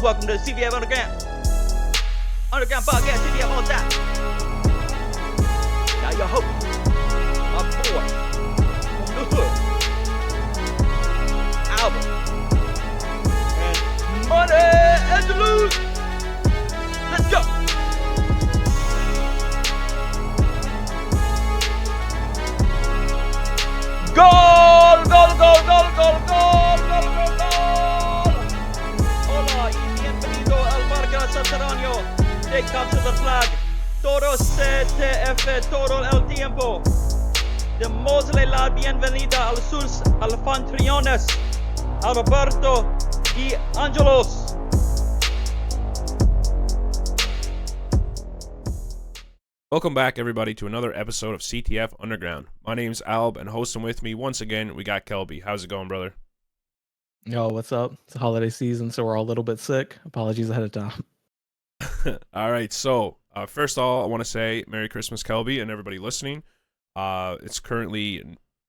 welcome to the CTF Underground Podcast, CTF all that. Now your host, my boy, from the hood, Alb and Money and the Lose. Let's go. Goal, goal, goal, goal, goal, goal, goal, goal, goal. Hola y bienvenido al Barca Subterráneo. They capture the flag. Todo CTF todo el tiempo. Démosle la bienvenida a sus anfitriones, Alberto y Angelos. Welcome back, everybody, to another episode of CTF Underground. My name's Alb, and hosting with me once again, we got Kelby. How's it going, brother? Yo, what's up? It's a holiday season, so we're all a little bit sick. Apologies ahead of time. All right, so first of all, I want to say Merry Christmas, Kelby, and everybody listening. It's currently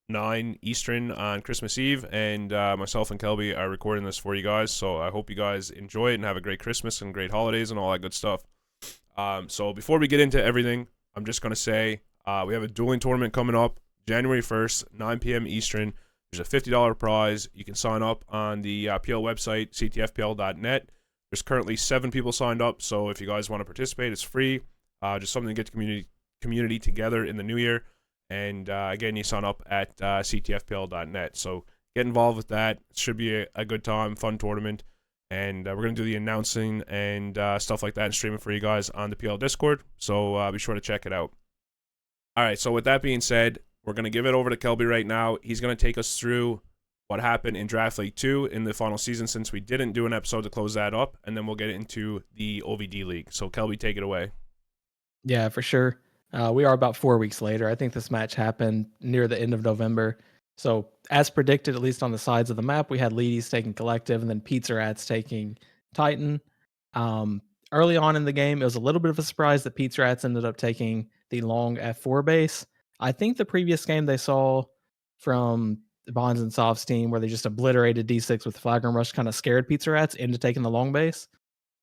9 Eastern on Christmas Eve, and myself and Kelby are recording this for you guys, so I hope you guys enjoy it and have a great Christmas and great holidays and all that good stuff. So before we get into everything, I'm just going to say we have a dueling tournament coming up January 1st, 9 p.m. Eastern. There's a $50 prize. You can sign up on the PL website, ctfpl.net. There's currently 7 people signed up, so if you guys want to participate, it's free. Just something to get the community together in the new year. And again, you sign up at ctfpl.net. So get involved with that. It should be a good time, fun tournament. And we're going to do the announcing and stuff like that and stream it for you guys on the PL Discord. So be sure to check it out. All right, so with that being said, we're going to give it over to Kelby right now. He's going to take us through what happened in Draft League 2 in the final season since we didn't do an episode to close that up. And then we'll get into the OvD League. So Kelby, take it away. Yeah, for sure. We are about 4 weeks later. I think this match happened near the end of November. So as predicted, at least on the sides of the map, we had Leedies taking Collective and then Pizza Rats taking Titan. Early on in the game, it was a little bit of a surprise that Pizza Rats ended up taking the long F4 base. I think the previous game they saw from Bonds and Soft's team where they just obliterated D6 with Flagrant Rush kind of scared Pizza Rats into taking the long base.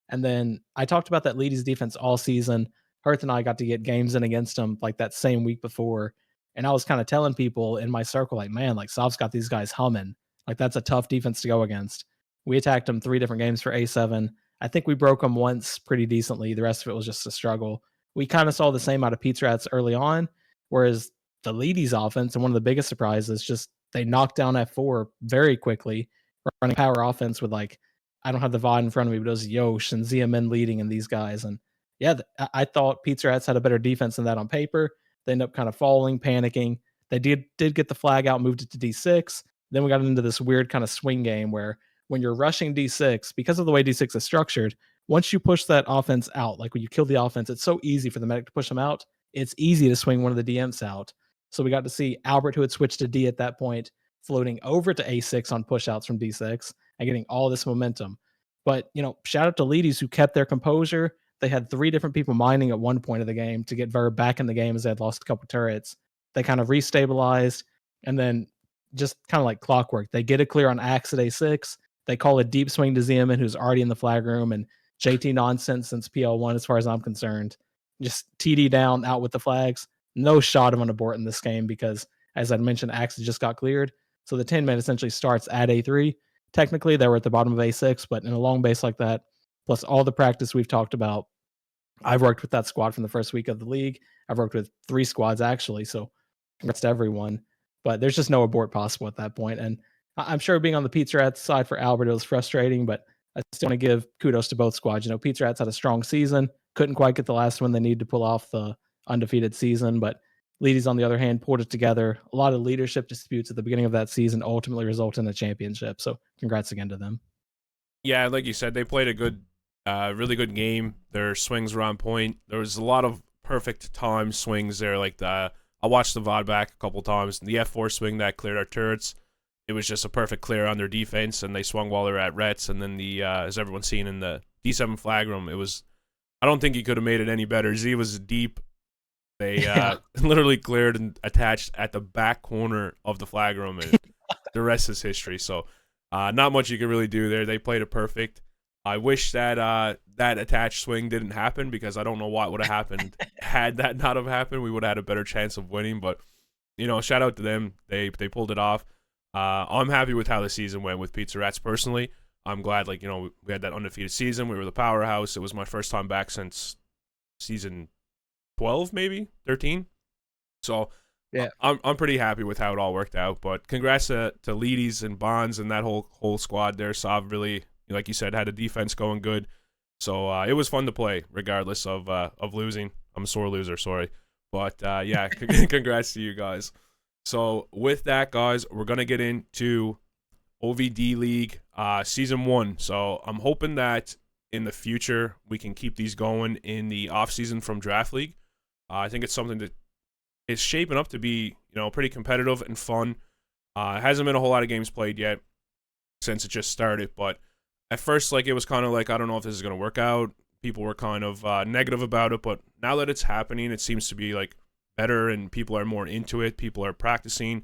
And then I talked about that Leedies defense all season. Hearth and I got to get games in against them like that same week before. And I was kind of telling people in my circle, like, man, like Soft's got these guys humming. Like that's a tough defense to go against. We attacked them 3 different games for A7. I think we broke them once pretty decently. The rest of it was just a struggle. We kind of saw the same out of Pizza Rats early on, whereas the Leedies offense, and one of the biggest surprises, just they knocked down F4 very quickly, running power offense with like, I don't have the VOD in front of me, but it was Yosh and Ziamin leading and these guys. And yeah, I thought Pizza Rats had a better defense than that on paper. They ended up kind of falling, panicking. They did get the flag out, moved it to D6. Then we got into this weird kind of swing game where when you're rushing D6, because of the way D6 is structured, once you push that offense out, like when you kill the offense, it's so easy for the medic to push them out. It's easy to swing one of the DMs out. So we got to see Albert, who had switched to D at that point, floating over to A6 on pushouts from D6 and getting all this momentum. But, you know, shout out to Leedies who kept their composure. They had 3 different people mining at one point of the game to get Verb back in the game as they had lost a couple turrets. They kind of restabilized, and then just kind of like clockwork, they get a clear on Axe at A6. They call a deep swing to Ziamin, who's already in the flag room, and JT nonsense since PL1 as far as I'm concerned. Just TD down, out with the flags. No shot of an abort in this game because, as I mentioned, Axe just got cleared. So the 10-man essentially starts at A3. Technically, they were at the bottom of A6, but in a long base like that, plus all the practice we've talked about, I've worked with that squad from the first week of the league. I've worked with 3 squads, actually, so congrats to everyone. But there's just no abort possible at that point. And I'm sure being on the Pizza Rats side for Albert, it was frustrating, but I still want to give kudos to both squads. You know, Pizza Rats had a strong season, couldn't quite get the last one they needed to pull off the undefeated season, but Leedies, on the other hand, pulled it together. A lot of leadership disputes at the beginning of that season ultimately resulted in a championship. So congrats again to them. Yeah, like you said, they played a good, really good game. Their swings were on point. There was a lot of perfect time swings there. Like I watched the VOD back a couple times. The F4 swing that cleared our turrets, it was just a perfect clear on their defense, and they swung while they were at Rets. And then as everyone's seen in the D7 flag room, it was, I don't think he could have made it any better. Z was deep. They literally cleared and attached at the back corner of the flag room, and the rest is history. So not much you could really do there. They played it perfect. I wish that that attached swing didn't happen, because I don't know what would have happened had that not have happened. We would have had a better chance of winning. But shout out to them. They pulled it off. I'm happy with how the season went with Pizza Rats personally. I'm glad, we had that undefeated season. We were the powerhouse. It was my first time back since season 12, maybe 13. So Yeah. I'm pretty happy with how it all worked out. But congrats to Leedies and Bonds and that whole squad there. Sav really, like you said, had a defense going good. So it was fun to play, regardless of losing. I'm a sore loser, sorry. But yeah, congrats to you guys. So with that, guys, we're gonna get into OvD League Season 1. So I'm hoping that in the future we can keep these going in the off season from Draft League. I think it's something that is shaping up to be, pretty competitive and fun. Hasn't been a whole lot of games played yet since it just started, but at first, it was kind of like, I don't know if this is going to work out. People were kind of negative about it, but now that it's happening, it seems to be better, and people are more into it. People are practicing.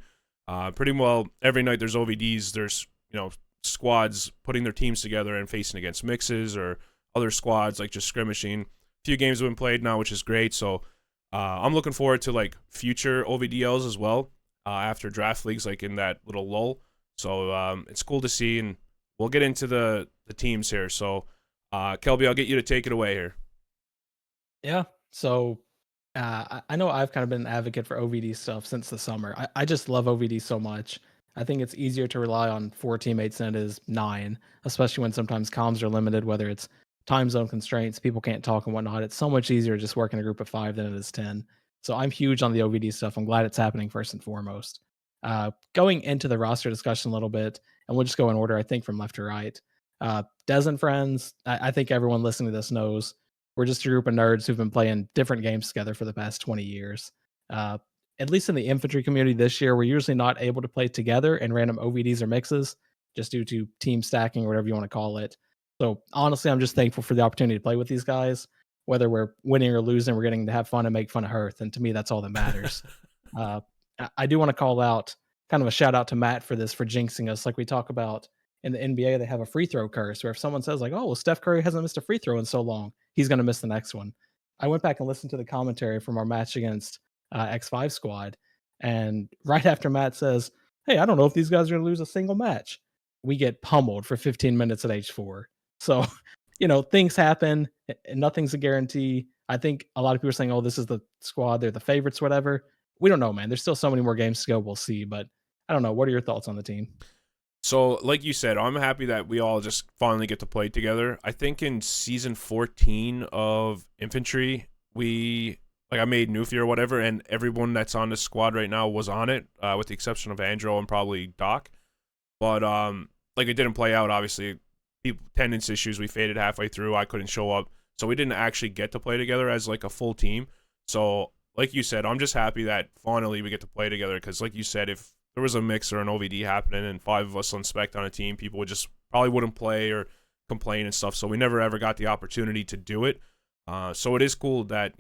Pretty well every night there's OVDs. There's, squads putting their teams together and facing against mixes or other squads, just skirmishing. A few games have been played now, which is great. So I'm looking forward to future OVDLs as well after draft leagues, in that little lull. So it's cool to see, and we'll get into the teams here. So Kelby, I'll get you to take it away here. Yeah. So I know I've kind of been an advocate for OVD stuff since the summer. I just love OVD so much. I think it's easier to rely on 4 teammates than it is 9, especially when sometimes comms are limited, whether it's time zone constraints, people can't talk and whatnot. It's so much easier to just work in a group of 5 than it is 10. So I'm huge on the OVD stuff. I'm glad it's happening first and foremost. Going into the roster discussion a little bit, and we'll just go in order, I think, from left to right. Des and friends, I think everyone listening to this knows we're just a group of nerds who've been playing different games together for the past 20 years. At least in the infantry community this year, we're usually not able to play together in random OVDs or mixes just due to team stacking or whatever you want to call it. So honestly, I'm just thankful for the opportunity to play with these guys. Whether we're winning or losing, we're getting to have fun and make fun of Hearth. And to me, that's all that matters. I do want to call out kind of a shout out to Matt for this, for jinxing us. Like we talk about in the NBA, they have a free throw curse where if someone says oh, well, Steph Curry hasn't missed a free throw in so long, he's going to miss the next one. I went back and listened to the commentary from our match against X5 squad. And right after Matt says, hey, I don't know if these guys are going to lose a single match, we get pummeled for 15 minutes at H4. So, things happen and nothing's a guarantee. I think a lot of people are saying, oh, this is the squad, they're the favorites, whatever. We don't know, man. There's still so many more games to go. We'll see. But I don't know. What are your thoughts on the team? So, like you said, I'm happy that we all just finally get to play together. I think in season 14 of Infantry, I made Newfie or whatever, and everyone that's on the squad right now was on it, with the exception of Andro and probably Doc. But it didn't play out. Obviously, attendance issues. We faded halfway through. I couldn't show up, so we didn't actually get to play together as a full team. So, like you said, I'm just happy that finally we get to play together, because, like you said, if there was a mix or an OVD happening and 5 of us on spec on a team, people would just probably wouldn't play or complain and stuff. So we never ever got the opportunity to do it. So it is cool that,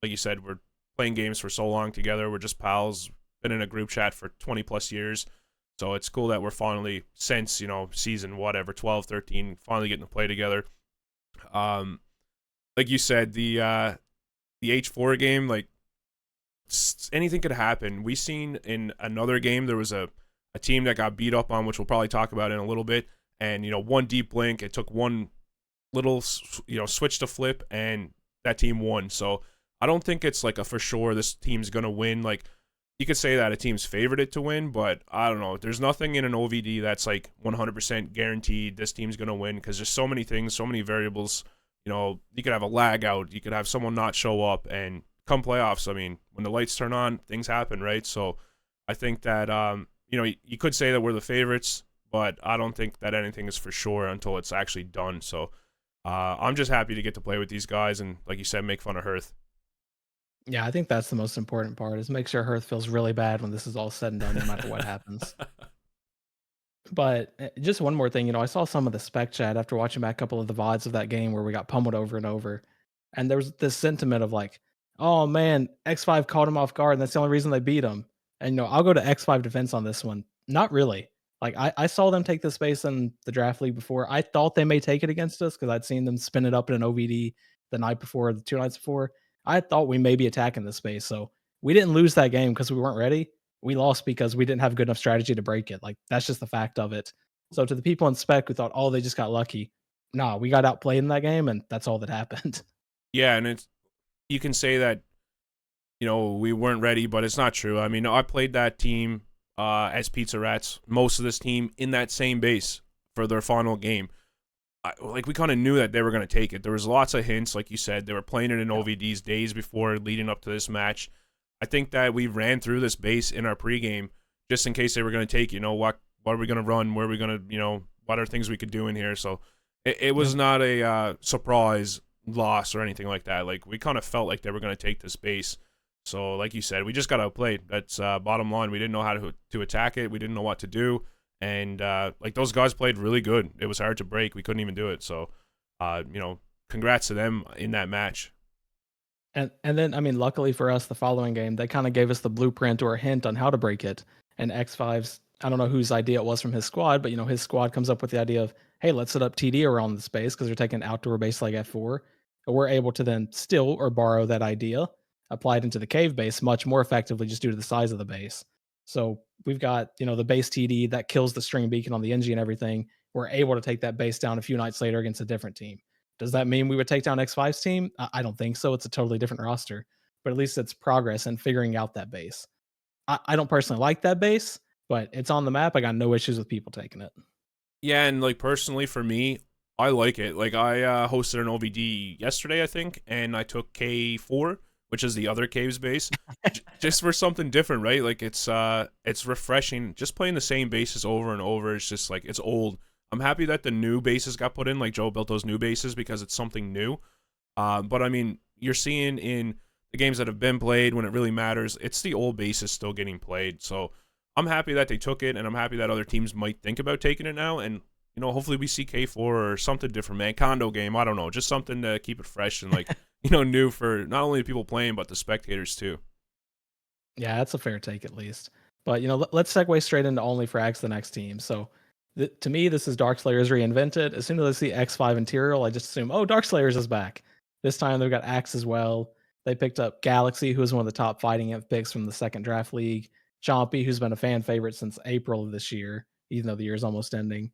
like you said, we're playing games for so long together. We're just pals, been in a group chat for 20 plus years. So it's cool that we're finally, since, season 12, 13, finally getting to play together. Like you said, the H4 game, anything could happen. We seen in another game, there was a team that got beat up on, which we'll probably talk about in a little bit. And, one deep blink, it took one little, switch to flip, and that team won. So I don't think it's a for sure this team's going to win. You could say that a team's favored it to win, but I don't know. There's nothing in an OVD that's 100% guaranteed this team's going to win, because there's so many things, so many variables. You could have a lag out. You could have someone not show up, and come playoffs, I mean, when the lights turn on, things happen, right? So I think that, you could say that we're the favorites, but I don't think that anything is for sure until it's actually done. So I'm just happy to get to play with these guys and, like you said, make fun of Hearth. Yeah, I think that's the most important part, is make sure Hearth feels really bad when this is all said and done, no matter what happens. But just one more thing, I saw some of the spec chat after watching back a couple of the VODs of that game where we got pummeled over and over. And there was this sentiment of oh man, X5 caught him off guard, and that's the only reason they beat him. And I'll go to X5 defense on this one. Not really. Like I saw them take this space in the draft league before. I thought they may take it against us because I'd seen them spin it up in an OVD the night before, the 2 nights before. I thought we may be attacking the space. So we didn't lose that game because we weren't ready. We lost because we didn't have good enough strategy to break it. Like that's just the fact of it. So to the people in spec who thought, oh, they just got lucky. Nah, we got outplayed in that game, and that's all that happened. Yeah, and it's you can say that we weren't ready, but it's not true. I mean, I played that team as Pizza Rats, most of this team in that same base for their final game. We kind of knew that they were going to take it. There was lots of hints, like you said. They were playing it in OVDs days before leading up to this match. I think that we ran through this base in our pregame just in case they were going to take, what are we going to run? Where are we going to, what are things we could do in here? So it was not a surprise loss or anything like that. Like, we kind of felt like they were going to take this base. So, like you said, we just got outplayed. That's bottom line. We didn't know how to attack it. We didn't know what to do. And, those guys played really good. It was hard to break. We couldn't even do it. So, congrats to them in that match. And then, I mean, luckily for us, the following game, they kind of gave us the blueprint or a hint on how to break it. And X5's, I don't know whose idea it was from his squad, but, his squad comes up with the idea of, hey, let's set up TD around the space because they're taking an outdoor base like F4. And we're able to then steal or borrow that idea, apply it into the cave base much more effectively just due to the size of the base. So we've got, the base TD that kills the string beacon on the NG and everything. We're able to take that base down a few nights later against a different team. Does that mean we would take down X5's team? I don't think so. It's a totally different roster, but at least it's progress in figuring out that base. I don't personally like that base, but it's on the map. I got no issues with people taking it. Yeah, and personally for me, I like it. I hosted an OVD yesterday, I think, and I took K4, which is the other caves base, just for something different, right? It's refreshing. Just playing the same bases over and over. It's just it's old. I'm happy that the new bases got put in. Like Joe built those new bases because it's something new. But I mean, you're seeing in the games that have been played when it really matters, it's the old bases still getting played. So I'm happy that they took it, and I'm happy that other teams might think about taking it now. And hopefully we see K4 or something different, man. Condo game, I don't know, just something to keep it fresh and new for not only the people playing but the spectators too. Yeah, that's a fair take at least. But let's segue straight into only frags the next team. So to me, this is Darkslayers reinvented. As soon as I see X5 Interior, I just assume, oh, Darkslayers is back. This time they've got Axe as well. They picked up Galaxy, who was one of the top fighting imp picks from the second draft league. Chompy, who's been a fan favorite since April of this year, even though the year's almost ending.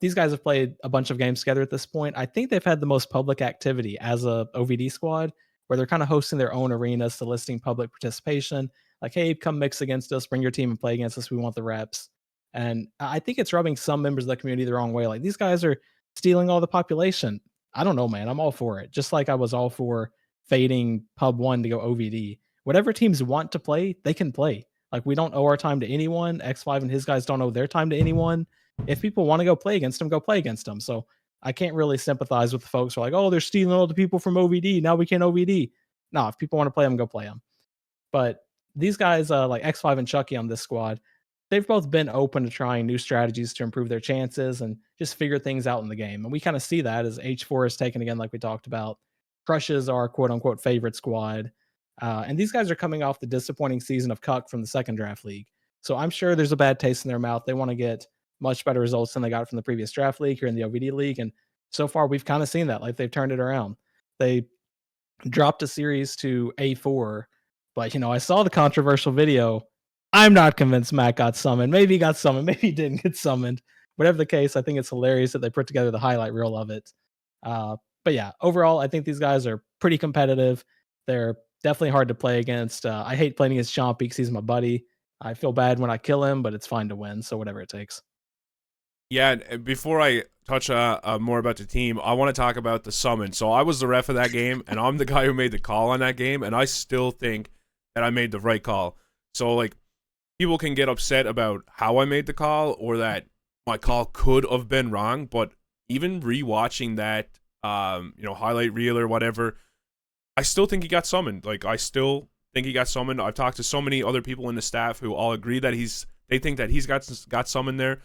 These guys have played a bunch of games together at this point. I think they've had the most public activity as a OVD squad, where they're kind of hosting their own arenas, soliciting public participation. Like, hey, come mix against us, bring your team and play against us. We want the reps. And I think it's rubbing some members of the community the wrong way. Like, these guys are stealing all the population. I don't know, man. I'm all for it. Just like I was all for fading Pub 1 to go OVD. Whatever teams want to play, they can play. Like, we don't owe our time to anyone. X5 and his guys don't owe their time to anyone. If people want to go play against them, go play against them. So I can't really sympathize with the folks who are like, oh, they're stealing all the people from OVD. Now we can't OVD. No, if people want to play them, go play them. But these guys, like X5 and Chucky on this squad, they've both been open to trying new strategies to improve their chances and just figure things out in the game. And we kind of see that as H4 is taken again, like we talked about. Crushes our quote unquote favorite squad. And these guys are coming off the disappointing season of Cuck from the second draft league. So I'm sure there's a bad taste in their mouth. They want to get much better results than they got from the previous draft league here in the OVD league. And so far, we've kind of seen that. Like, they've turned it around. They dropped a series to A4. But, I saw the controversial video. I'm not convinced Matt got summoned. Maybe he got summoned. Maybe he didn't get summoned. Whatever the case, I think it's hilarious that they put together the highlight reel of it. But yeah, overall, I think these guys are pretty competitive. They're definitely hard to play against. I hate playing against Chompy because he's my buddy. I feel bad when I kill him, but it's fine to win. So whatever it takes. Yeah, before I touch more about the team, I want to talk about the summon. So I was the ref of that game, and I'm the guy who made the call on that game, and I still think that I made the right call. So, people can get upset about how I made the call or that my call could have been wrong, but even rewatching that, highlight reel or whatever, I still think he got summoned. I still think he got summoned. I've talked to so many other people in the staff who all agree that they think that he's got summoned there.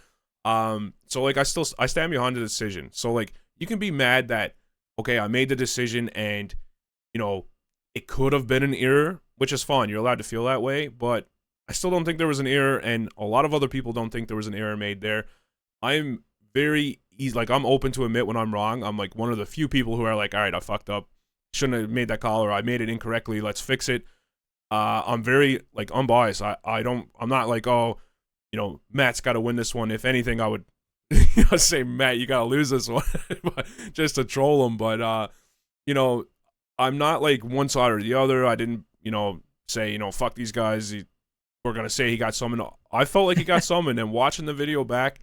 So I stand behind the decision. So you can be mad that, okay, I made the decision and, it could have been an error, which is fine. You're allowed to feel that way, but I still don't think there was an error, and a lot of other people don't think there was an error made there. I'm very easy, like I'm open to admit when I'm wrong. I'm like one of the few people who are like, all right, I fucked up. Shouldn't have made that call, or I made it incorrectly. Let's fix it. I'm very like unbiased. I'm not like, oh, Matt's got to win this one. If anything, I would say, Matt, you got to lose this one just to troll him. But I'm not like one side or the other. I didn't say fuck these guys. We're gonna say he got summoned. I felt like he got summoned, and watching the video back,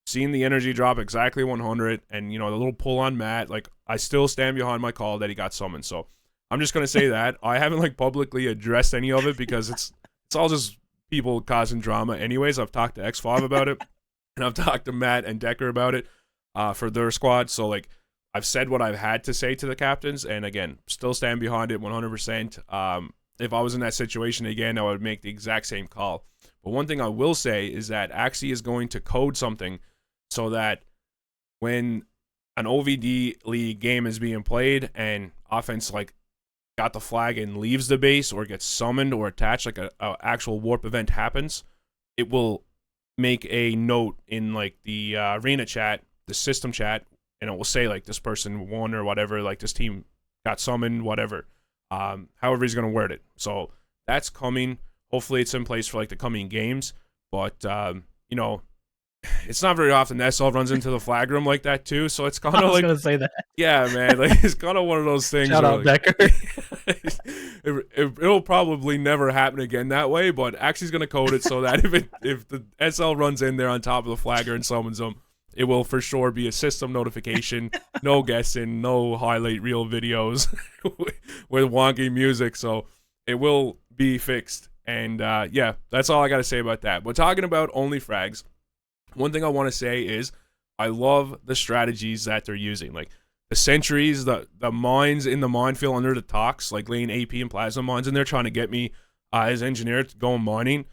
seeing the energy drop exactly 100, and the little pull on Matt, like I still stand behind my call that he got summoned. So I'm just gonna say that I haven't like publicly addressed any of it because it's all just people causing drama. Anyways, I've talked to X5 about it, and I've talked to Matt and Decker about it for their squad. So like I've said what I've had to say to the captains, and again, still stand behind it 100%. If I was in that situation again, I would make the exact same call. But one thing I will say is that Axie is going to code something so that when an OvD league game is being played and offense like got the flag and leaves the base or gets summoned or attached, like a actual warp event happens, it will make a note in like the arena chat, the system chat, and it will say like this person won or whatever, like this team got summoned, whatever. However he's going to word it. So that's coming. Hopefully it's in place for like the coming games. But, it's not very often SL runs into the flag room like that too. So it's kind of like, I was going to say that. Yeah, man. Like it's kind of one of those things. Shout out like, Decker. it'll probably never happen again that way, but Axie's going to code it so that if the SL runs in there on top of the flagger and summons them, it will for sure be a system notification. No guessing, no highlight reel videos with wonky music. So it will be fixed. And yeah, that's all I got to say about that. But talking about only frags, one thing I want to say is I love the strategies that they're using. Like the sentries, the mines in the minefield under the talks, like laying AP and plasma mines in there trying to get me as engineer to go mining.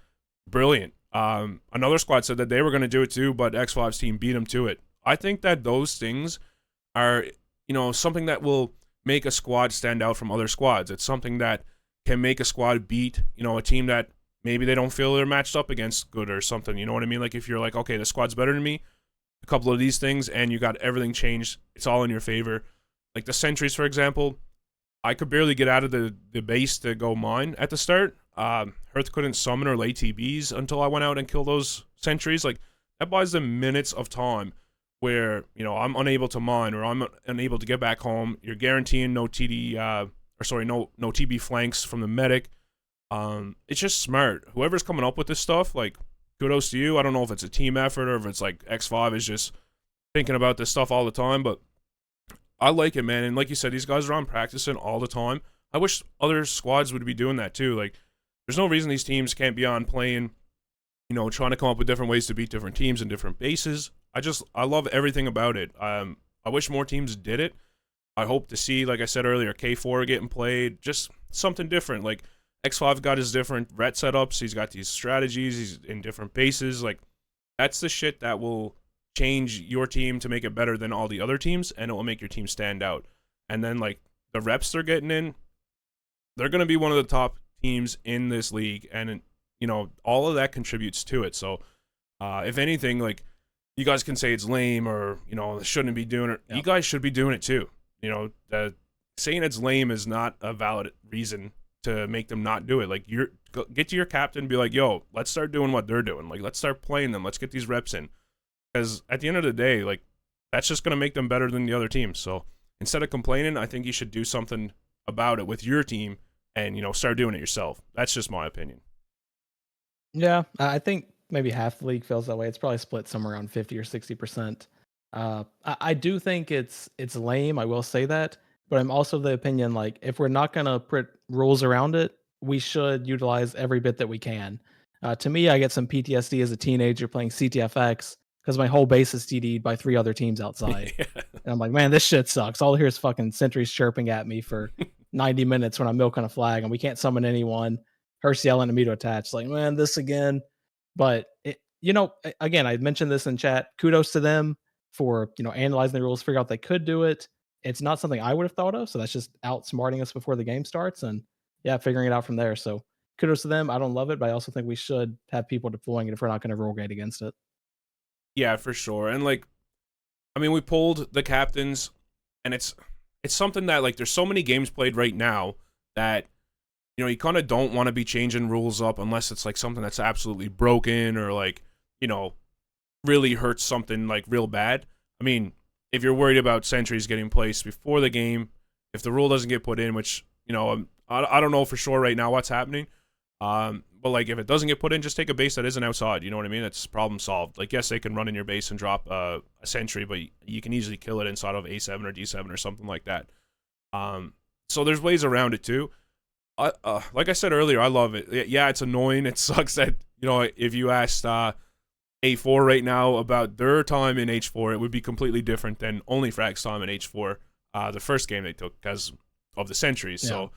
Brilliant. Another squad said that they were going to do it too, but X5's team beat them to it. I think that those things are, something that will make a squad stand out from other squads. It's something that can make a squad beat, a team that maybe they don't feel they're matched up against good or something. You know what I mean? Like if you're like, okay, the squad's better than me, a couple of these things, and you got everything changed, it's all in your favor. Like the sentries, for example, I could barely get out of the base to go mine at the start. Hearth couldn't summon or lay TBs until I went out and killed those sentries. Like that buys them minutes of time where I'm unable to mine or I'm unable to get back home. You're guaranteeing no TD no TB flanks from the medic. It's just smart. Whoever's coming up with this stuff, like kudos to you. I don't know if it's a team effort or if it's like X5 is just thinking about this stuff all the time, but I like it, man. And like you said, these guys are on practicing all the time. I wish other squads would be doing that too. Like there's no reason these teams can't be on playing, trying to come up with different ways to beat different teams in different bases. I love everything about it. I wish more teams did it. I hope to see, like I said earlier, K4 getting played, just something different. Like X5 got his different ret setups. He's got these strategies. He's in different bases. Like that's the shit that will change your team to make it better than all the other teams, and it will make your team stand out. And then like the reps they're getting in, they're going to be one of the top teams in this league, and all of that contributes to it. So if anything, like you guys can say it's lame or shouldn't be doing it. Yep. You guys should be doing it too. Saying it's lame is not a valid reason to make them not do it. Like get to your captain and be like, yo, let's start doing what they're doing. Like let's start playing them. Let's get these reps in. Because at the end of the day, like that's just going to make them better than the other teams. So instead of complaining, I think you should do something about it with your team and start doing it yourself. That's just my opinion. Yeah, I think maybe half the league feels that way. It's probably split somewhere around 50 or 60%. I do think it's lame. I will say that, but I'm also of the opinion like if we're not gonna put rules around it, we should utilize every bit that we can. To me, I get some PTSD as a teenager playing CTFX because my whole base is TD'd by 3 other teams outside, Yeah. and I'm like, man, this shit sucks. All I hear is fucking sentries chirping at me for 90 minutes when I'm milking a flag, and we can't summon anyone. Hearst yelling at me to attach. Like, man, this again. But again, I mentioned this in chat. Kudos to them for analyzing the rules, figure out they could do it. It's not something I would have thought of, so that's just outsmarting us before the game starts, and yeah, figuring it out from there. So kudos to them. I don't love it, but I also think we should have people deploying it if we're not going to roll gate against it. Yeah, for sure. And like, I mean, we pulled the captains, and it's something that like there's so many games played right now that you kind of don't want to be changing rules up unless it's like something that's absolutely broken or like really hurts something like real bad. I mean, if you're worried about sentries getting placed before the game, if the rule doesn't get put in, which I don't know for sure right now what's happening. But like if it doesn't get put in, just take a base that isn't outside. You know what I mean? It's problem solved. Like yes, they can run in your base and drop a sentry, but you can easily kill it inside of A7 or D7 or something like that. So there's ways around it too. Like I said earlier, I love it. Yeah, it's annoying. It sucks that if you asked A4 right now about their time in H4, it would be completely different than only Frag's time in H4, the first game they took because of the sentries. Yeah.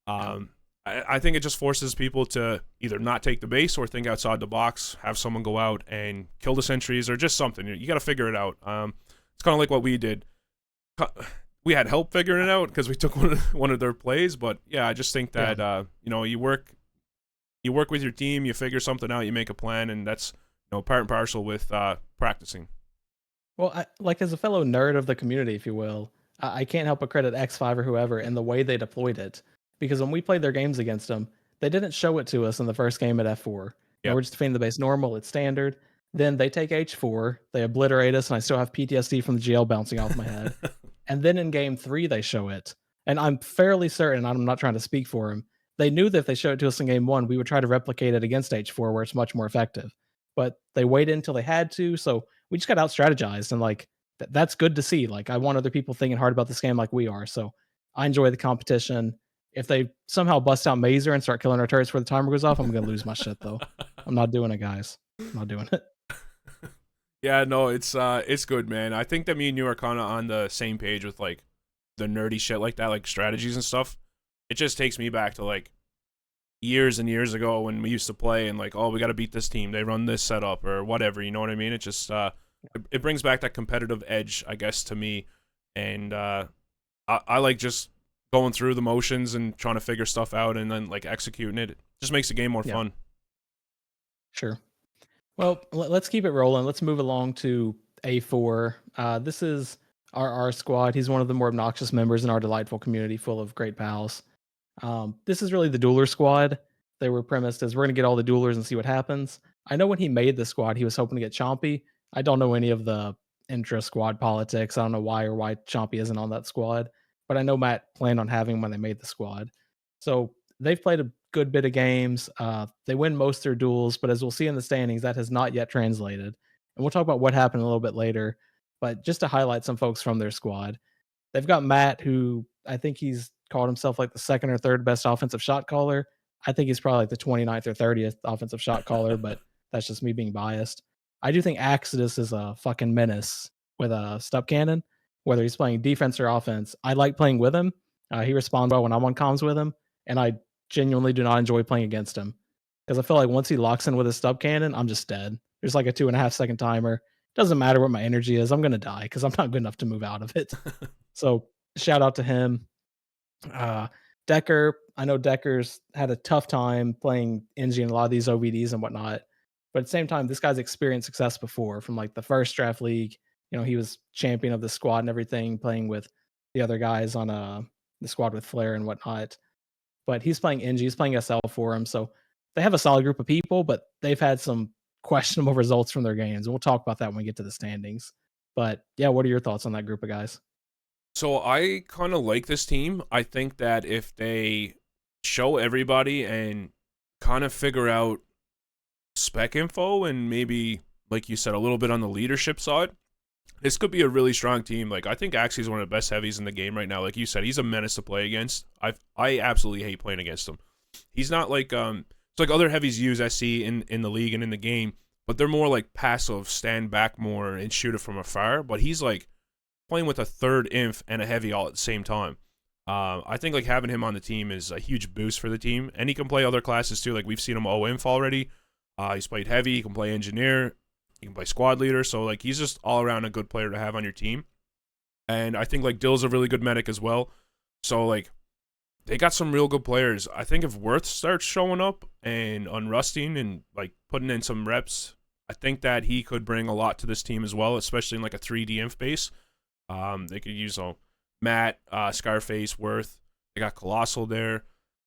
So I think it just forces people to either not take the base or think outside the box, have someone go out and kill the sentries or just something. You got to figure it out. It's kind of like what we did. We had help figuring it out because we took one of their plays, but yeah, I just think that you work with your team, you figure something out, you make a plan, and that's part and parcel with practicing. Well, as a fellow nerd of the community, if you will, I can't help but credit X5 or whoever and the way they deployed it. Because when we played their games against them, they didn't show it to us in the first game at F4. Yep. We're just defending the base normal, it's standard. Then they take H4, they obliterate us, and I still have PTSD from the GL bouncing off my head. And then in game 3, they show it. And I'm fairly certain, I'm not trying to speak for them, they knew that if they showed it to us in game 1, we would try to replicate it against H4 where it's much more effective. But they waited until they had to, so we just got out-strategized, and like that's good to see. Like I want other people thinking hard about this game like we are, so I enjoy the competition. If they somehow bust out Mazer and start killing our turrets before the timer goes off, I'm going to lose my shit, though. I'm not doing it, guys. I'm not doing it. Yeah, no, it's good, man. I think that me and you are kind of on the same page with, like, the nerdy shit like that, like strategies and stuff. It just takes me back to, like, years and years ago when we used to play and, like, oh, we got to beat this team. They run this setup or whatever, you know what I mean? It just, it brings back that competitive edge, I guess, to me. And I like just going through the motions and trying to figure stuff out and then like executing it. It just makes the game more fun. Sure. Well, let's keep it rolling. Let's move along to A4. This is our squad. He's one of the more obnoxious members in our delightful community full of great pals. This is really the dueler squad. They were premised as we're going to get all the duelers and see what happens. I know when he made the squad, he was hoping to get Chompy. I don't know any of the intra-squad politics. I don't know why Chompy isn't on that squad. But I know Matt planned on having him when they made the squad. So they've played a good bit of games. They win most of their duels, but as we'll see in the standings, that has not yet translated. And we'll talk about what happened a little bit later. But just to highlight some folks from their squad, they've got Matt, who I think he's called himself like the second or third best offensive shot caller. I think he's probably like the 29th or 30th offensive shot caller, but that's just me being biased. I do think Axidus is a fucking menace with a stub cannon. Whether he's playing defense or offense, I like playing with him. He responds well when I'm on comms with him, and I genuinely do not enjoy playing against him because I feel like once he locks in with his stub cannon, I'm just dead. There's like a 2.5 second timer. Doesn't matter what my energy is, I'm gonna die because I'm not good enough to move out of it. So shout out to him. Decker, I know Decker's had a tough time playing Engie and a lot of these OVDs and whatnot, but at the same time, this guy's experienced success before from like the first draft league. He was champion of the squad and everything, playing with the other guys on the squad with Flair and whatnot. But he's playing Engie, he's playing SL for him. So they have a solid group of people, but they've had some questionable results from their games. We'll talk about that when we get to the standings. But yeah, what are your thoughts on that group of guys? So I kind of like this team. I think that if they show everybody and kind of figure out spec info and maybe, like you said, a little bit on the leadership side, this could be a really strong team. Like, I think Axie is one of the best heavies in the game right now. Like you said, he's a menace to play against. I absolutely hate playing against him. He's not like it's like other heavies use SC in the league and in the game, but they're more like passive, stand back more and shoot it from afar. But he's like playing with a third inf and a heavy all at the same time. I think like having him on the team is a huge boost for the team, and he can play other classes too. Like we've seen him O-inf already. He's played heavy. He can play engineer. He can play squad leader. So like he's just all around a good player to have on your team. And I think like Dill's a really good medic as well. So like they got some real good players. I think if Worth starts showing up and unrusting and like putting in some reps, I think that he could bring a lot to this team as well, especially in like a 3D inf base. They could use Matt, Scarface, Worth. They got Colossal there.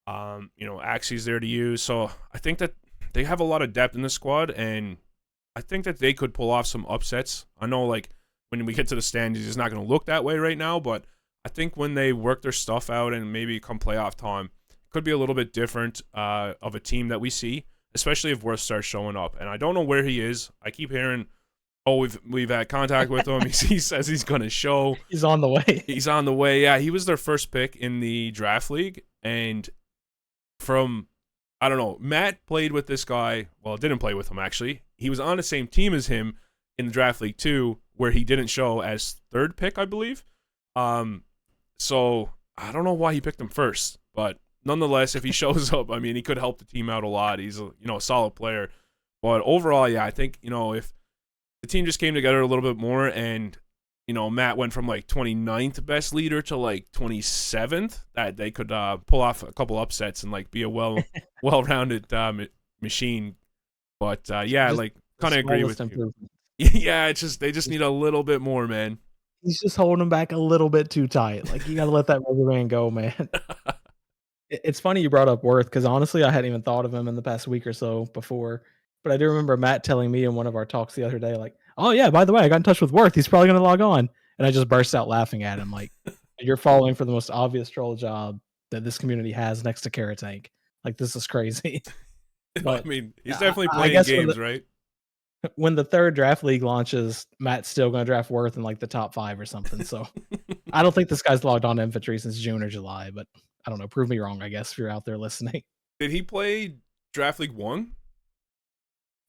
Axie's there to use. So I think that they have a lot of depth in the squad, and I think that they could pull off some upsets. I know, like, when we get to the standings, it's not going to look that way right now, but I think when they work their stuff out and maybe come playoff time, it could be a little bit different of a team that we see, especially if Worth starts showing up. And I don't know where he is. I keep hearing, we've had contact with him. He says he's going to show. He's on the way. He's on the way. Yeah, he was their first pick in the draft league, and I don't know, Matt played with this guy. Well, didn't play with him, actually. He was on the same team as him in the draft league too, where he didn't show as third pick, I believe. So I don't know why he picked him first, but nonetheless, if he shows up, I mean, he could help the team out a lot. He's a solid player. But overall, yeah, I think, if the team just came together a little bit more and, Matt went from like 29th best leader to like 27th, that they could pull off a couple upsets and like be a well-rounded machine. But yeah, Just like kind of agree with you. improvement. Yeah, they just need a little bit more, man. He's just holding him back a little bit too tight. Like, you got to let that rubber man go, man. It's funny you brought up Worth, because honestly, I hadn't even thought of him in the past week or so before. But I do remember Matt telling me in one of our talks the other day, like, oh, yeah, by the way, I got in touch with Worth. He's probably going to log on. And I just burst out laughing at him. Like, you're falling for the most obvious troll job that this community has next to Carrot Tank. Like, this is crazy. But I mean, he's definitely I playing guess games, right? when the third draft league launches, Matt's still going to draft Worth in like the top 5 or something. So I don't think this guy's logged on to Infantry since June or July, but I don't know. Prove me wrong, I guess, if you're out there listening. Did he play Draft League 1?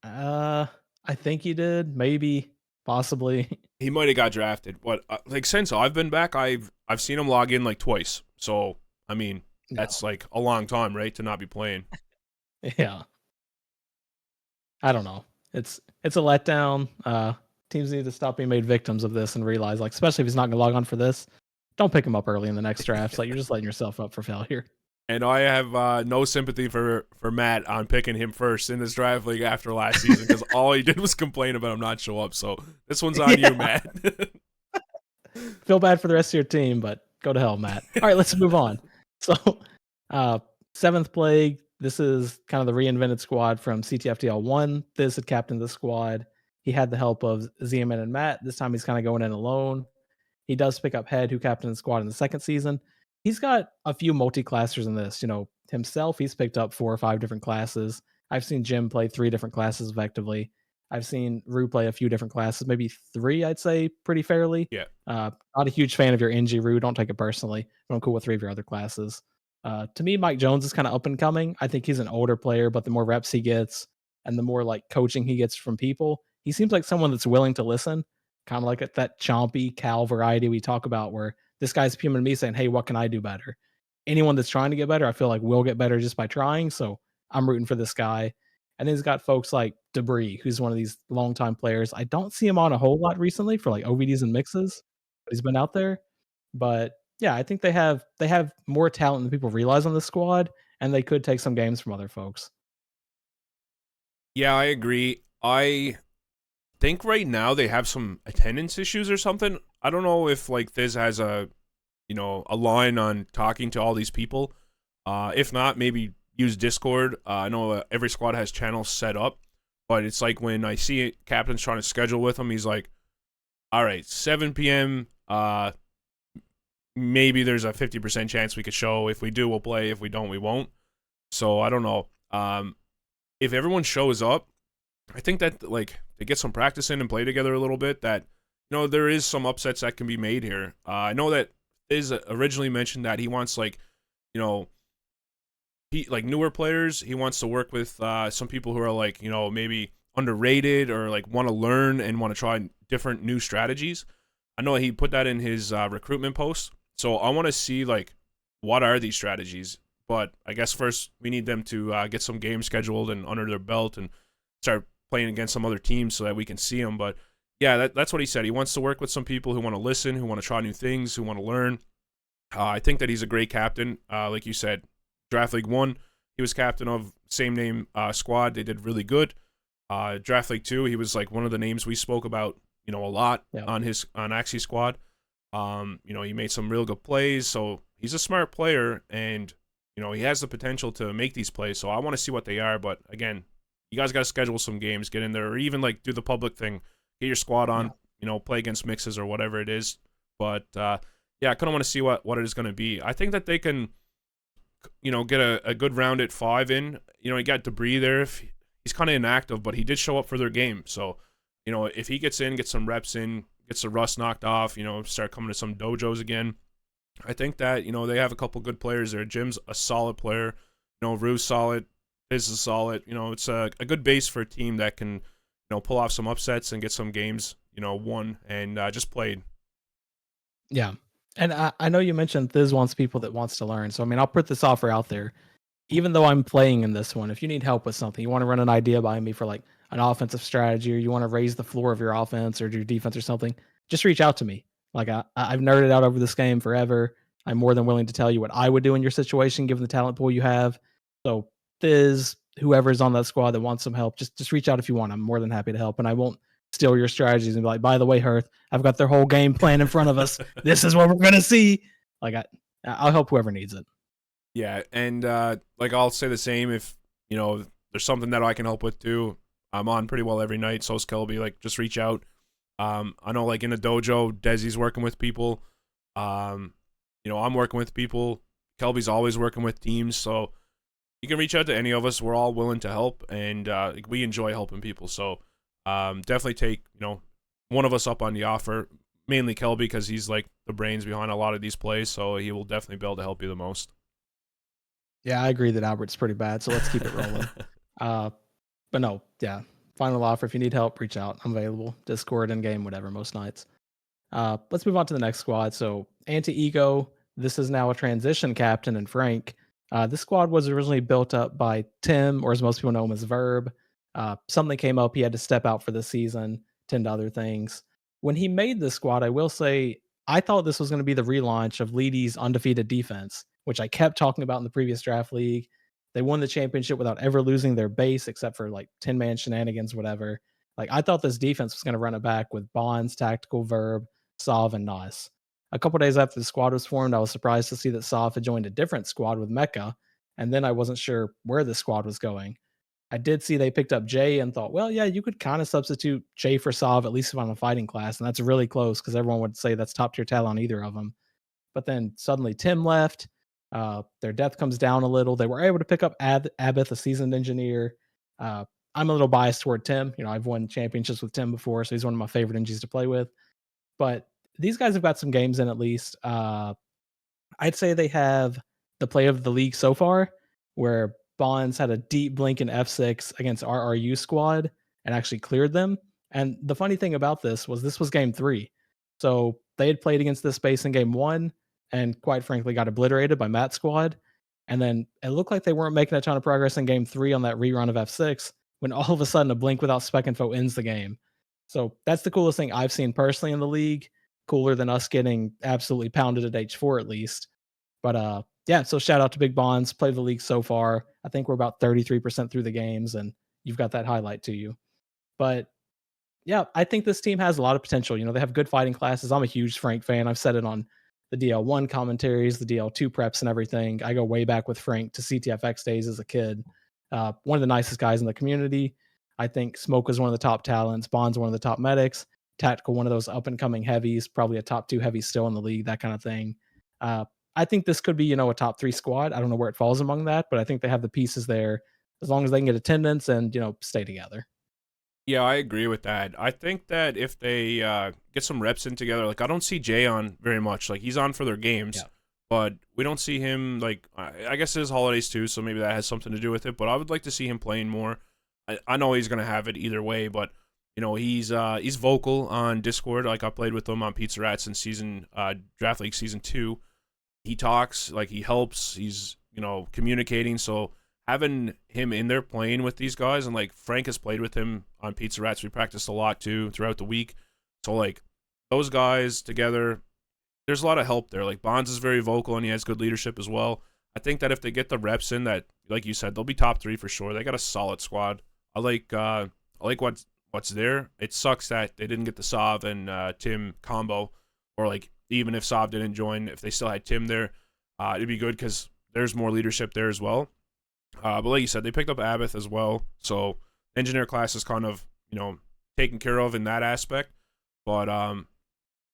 I think he did. Maybe, possibly. He might have got drafted, but like since I've been back, I've seen him log in like twice. So I mean, that's like a long time, right, to not be playing. Yeah. I don't know. It's a letdown. Teams need to stop being made victims of this and realize, like, especially if he's not going to log on for this, don't pick him up early in the next draft. Like, you're just letting yourself up for failure. And I have no sympathy for Matt on picking him first in this draft league after last season, because all he did was complain about him not show up. So this one's on you, Matt. Feel bad for the rest of your team, but go to hell, Matt. All right, let's move on. So, 7th Plague. This is kind of the reinvented squad from CTF-TL1. This had captained the squad. He had the help of Ziaman and Matt. This time he's kind of going in alone. He does pick up Head, who captained the squad in the second season. He's got a few multi-classers in this. Himself, he's picked up 4 or 5 different classes. I've seen Jim play 3 different classes effectively. I've seen Rue play a few different classes, maybe 3, I'd say, pretty fairly. Yeah. Not a huge fan of your NG Rue. Don't take it personally. I'm cool with 3 of your other classes. To me, Mike Jones is kind of up and coming. I think he's an older player, but the more reps he gets and the more like coaching he gets from people, he seems like someone that's willing to listen, kind of like that chompy Cal variety we talk about, where this guy's coming to me saying, hey, what can I do better? Anyone that's trying to get better, I feel like will get better just by trying. So I'm rooting for this guy. And then he's got folks like Debris, who's one of these longtime players. I don't see him on a whole lot recently for like OVDs and mixes, but he's been out there. But yeah, I think they have more talent than people realize on this squad, and they could take some games from other folks. Yeah, I agree. I think right now they have some attendance issues or something. I don't know if like Thiz has a line on talking to all these people. If not, maybe use Discord. I know every squad has channels set up, but it's like when I see captains trying to schedule with him, he's like, all right, 7 p.m., maybe there's a 50% chance we could show. If we do, we'll play. If we don't, we won't. So I don't know. If everyone shows up, I think that like they get some practice in and play together a little bit, that there is some upsets that can be made here. I know that Thiz originally mentioned that he wants like newer players. He wants to work with some people who are like maybe underrated or like want to learn and want to try different new strategies. I know he put that in his recruitment post. So I want to see like what are these strategies. But I guess first we need them to get some games scheduled and under their belt and start playing against some other teams so that we can see them. But yeah, that's what he said. He wants to work with some people who want to listen, who want to try new things, who want to learn I think that he's a great captain. Like you said, Draft League 1, he was captain of same name squad. They did really good. Draft League 2, he was like one of the names we spoke about, a lot on Axie squad. He made some real good plays, so he's a smart player, and he has the potential to make these plays. So I want to see what they are. But again, you guys got to schedule some games, get in there, or even like do the public thing, get your squad on, play against mixes or whatever it is. But yeah, I kind of want to see what it is going to be. I think that they can, get a good round at 5 in. He got Debris there. If he's kind of inactive, but he did show up for their game. So, if he gets in, gets some reps in, gets the rust knocked off, start coming to some dojos again, I think that, they have a couple good players there. Jim's a solid player. Rue's solid. Biz is solid. It's a good base for a team that can, pull off some upsets and get some games, won and just played. Yeah. And I know you mentioned Thiz wants people that wants to learn. So, I mean, I'll put this offer out there. Even though I'm playing in this one, if you need help with something, you want to run an idea by me for like an offensive strategy, or you want to raise the floor of your offense or your defense or something, just reach out to me. Like I've nerded out over this game forever. I'm more than willing to tell you what I would do in your situation, given the talent pool you have. So Thiz, whoever's on that squad that wants some help, just reach out if you want. I'm more than happy to help, and I won't steal your strategies and be like, by the way, Hearth, I've got their whole game plan in front of us. This is what we're gonna see. Like I'll help whoever needs it. Yeah, and like I'll say the same if there's something that I can help with too. I'm on pretty well every night. So's Kelby. Like just reach out. I know like in a dojo, Desi's working with people. I'm working with people. Kelby's always working with teams, so you can reach out to any of us. We're all willing to help, and we enjoy helping people. So definitely take one of us up on the offer. Mainly Kelby, because he's like the brains behind a lot of these plays, so he will definitely be able to help you the most. Yeah, I agree that Albert's pretty bad, so let's keep it rolling. But no, yeah. Final offer. If you need help, reach out. I'm available. Discord, in game, whatever, most nights. Let's move on to the next squad. So Anti-Ego, this is now a transition captain, and Frank. This squad was originally built up by Tim, or as most people know him as Verb. Something came up, he had to step out for the season, tend to other things. When he made this squad, I will say, I thought this was going to be the relaunch of Leedy's undefeated defense, which I kept talking about in the previous draft league. They won the championship without ever losing their base, except for like 10-man shenanigans, whatever. Like I thought this defense was going to run it back with Bonds, Tactical, Verb, Sov, and Nas. A couple days after the squad was formed, I was surprised to see that Sov had joined a different squad with Mecca, and then I wasn't sure where the squad was going. I did see they picked up Jay and thought, well, yeah, you could kind of substitute Jay for Sov, at least on a fighting class, and that's really close because everyone would say that's top tier talent on either of them. But then suddenly Tim left. Their depth comes down a little. They were able to pick up Abith, a seasoned engineer. I'm a little biased toward Tim. I've won championships with Tim before, so he's one of my favorite engies to play with. But these guys have got some games in at least. I'd say they have the play of the league so far, where Bonds had a deep blink in F6 against RRU squad and actually cleared them. And the funny thing about this was game 3. So they had played against this base in game 1 and quite frankly got obliterated by Matt's squad. And then it looked like they weren't making a ton of progress in game 3 on that rerun of F6 when all of a sudden a blink without spec info ends the game. So that's the coolest thing I've seen personally in the league. Cooler than us getting absolutely pounded at H4 at least. But yeah, so shout out to Big Bonds. Played the league so far. I think we're about 33% through the games, and you've got that highlight to you. But yeah, I think this team has a lot of potential. They have good fighting classes. I'm a huge Frank fan. I've said it on the DL1 commentaries, the DL2 preps, and everything. I go way back with Frank to CTFX days as a kid. One of the nicest guys in the community. I think Smoke is one of the top talents. Bond's one of the top medics. Tactical, one of those up and coming heavies, probably a top 2 heavy still in the league, that kind of thing. I think this could be, a top 3 squad. I don't know where it falls among that, but I think they have the pieces there as long as they can get attendance and, stay together. Yeah, I agree with that. I think that if they get some reps in together, like I don't see Jay on very much. Like he's on for their games, but we don't see him. Like I guess it is holidays too, so maybe that has something to do with it. But I would like to see him playing more. I know he's gonna have it either way, but he's vocal on Discord. Like I played with him on Pizza Rats in Draft League Season 2. He talks, like he helps. He's communicating. So having him in there playing with these guys, and like Frank has played with him on Pizza Rats. We practiced a lot too throughout the week. So like those guys together, there's a lot of help there. Like Bonds is very vocal and he has good leadership as well. I think that if they get the reps in, that like you said, they'll be top 3 for sure. They got a solid squad. I like what's there. It sucks that they didn't get the Sav and Tim combo, or like even if Sav didn't join, if they still had Tim there, it'd be good because there's more leadership there as well. But like you said, they picked up Abbott as well, so engineer class is kind of taken care of in that aspect. But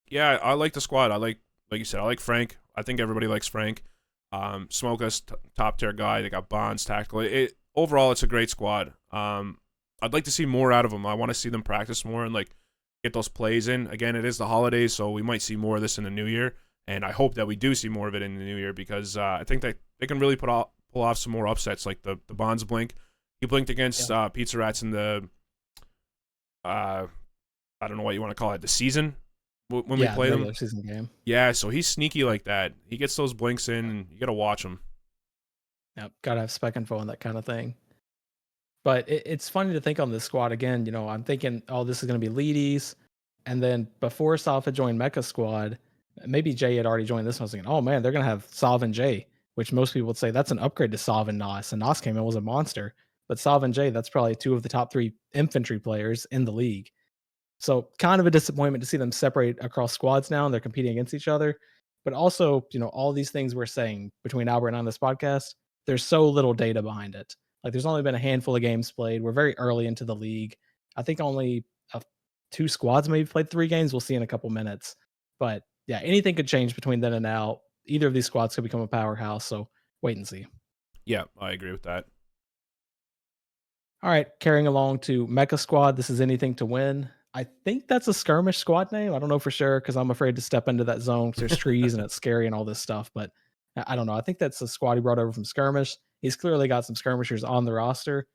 yeah, I like the squad. Like you said, I like Frank. I think everybody likes Frank. Smoka's top tier guy. They got Bonds, tactical. Overall, it's a great squad. I'd like to see more out of them. I want to see them practice more and like get those plays in. Again, it is the holidays, so we might see more of this in the new year. And I hope that we do see more of it in the new year because I think that they can really pull off some more upsets, like the Bonds blink. He blinked against Pizza Rats in the I don't know what you want to call it, the season when we played him. Season game. Yeah, so he's sneaky like that. He gets those blinks in, and you gotta watch him. Yep, gotta have spec info on that kind of thing. But it's funny to think on this squad again. I'm thinking, oh, this is going to be Leedies. And then before Salve had joined Mecha Squad, maybe Jay had already joined this one. I was thinking, oh man, they're going to have Salve and Jay, which most people would say that's an upgrade to Salve and Nos. And Nos came in, was a monster. But Salve and Jay, that's probably 2 of the top 3 infantry players in the league. So kind of a disappointment to see them separate across squads now and they're competing against each other. But also, all these things we're saying between Albert and I on this podcast, there's so little data behind it. Like there's only been a handful of games played. We're very early into the league. I think only 2 squads maybe played 3 games. We'll see in a couple minutes. But yeah, anything could change between then and now. Either of these squads could become a powerhouse. So wait and see. Yeah, I agree with that. All right, carrying along to Mecha Squad. This is anything to win. I think that's a skirmish squad name. I don't know for sure because I'm afraid to step into that zone because there's trees and it's scary and all this stuff. But I don't know. I think that's a squad he brought over from skirmish. He's clearly got some skirmishers on the roster.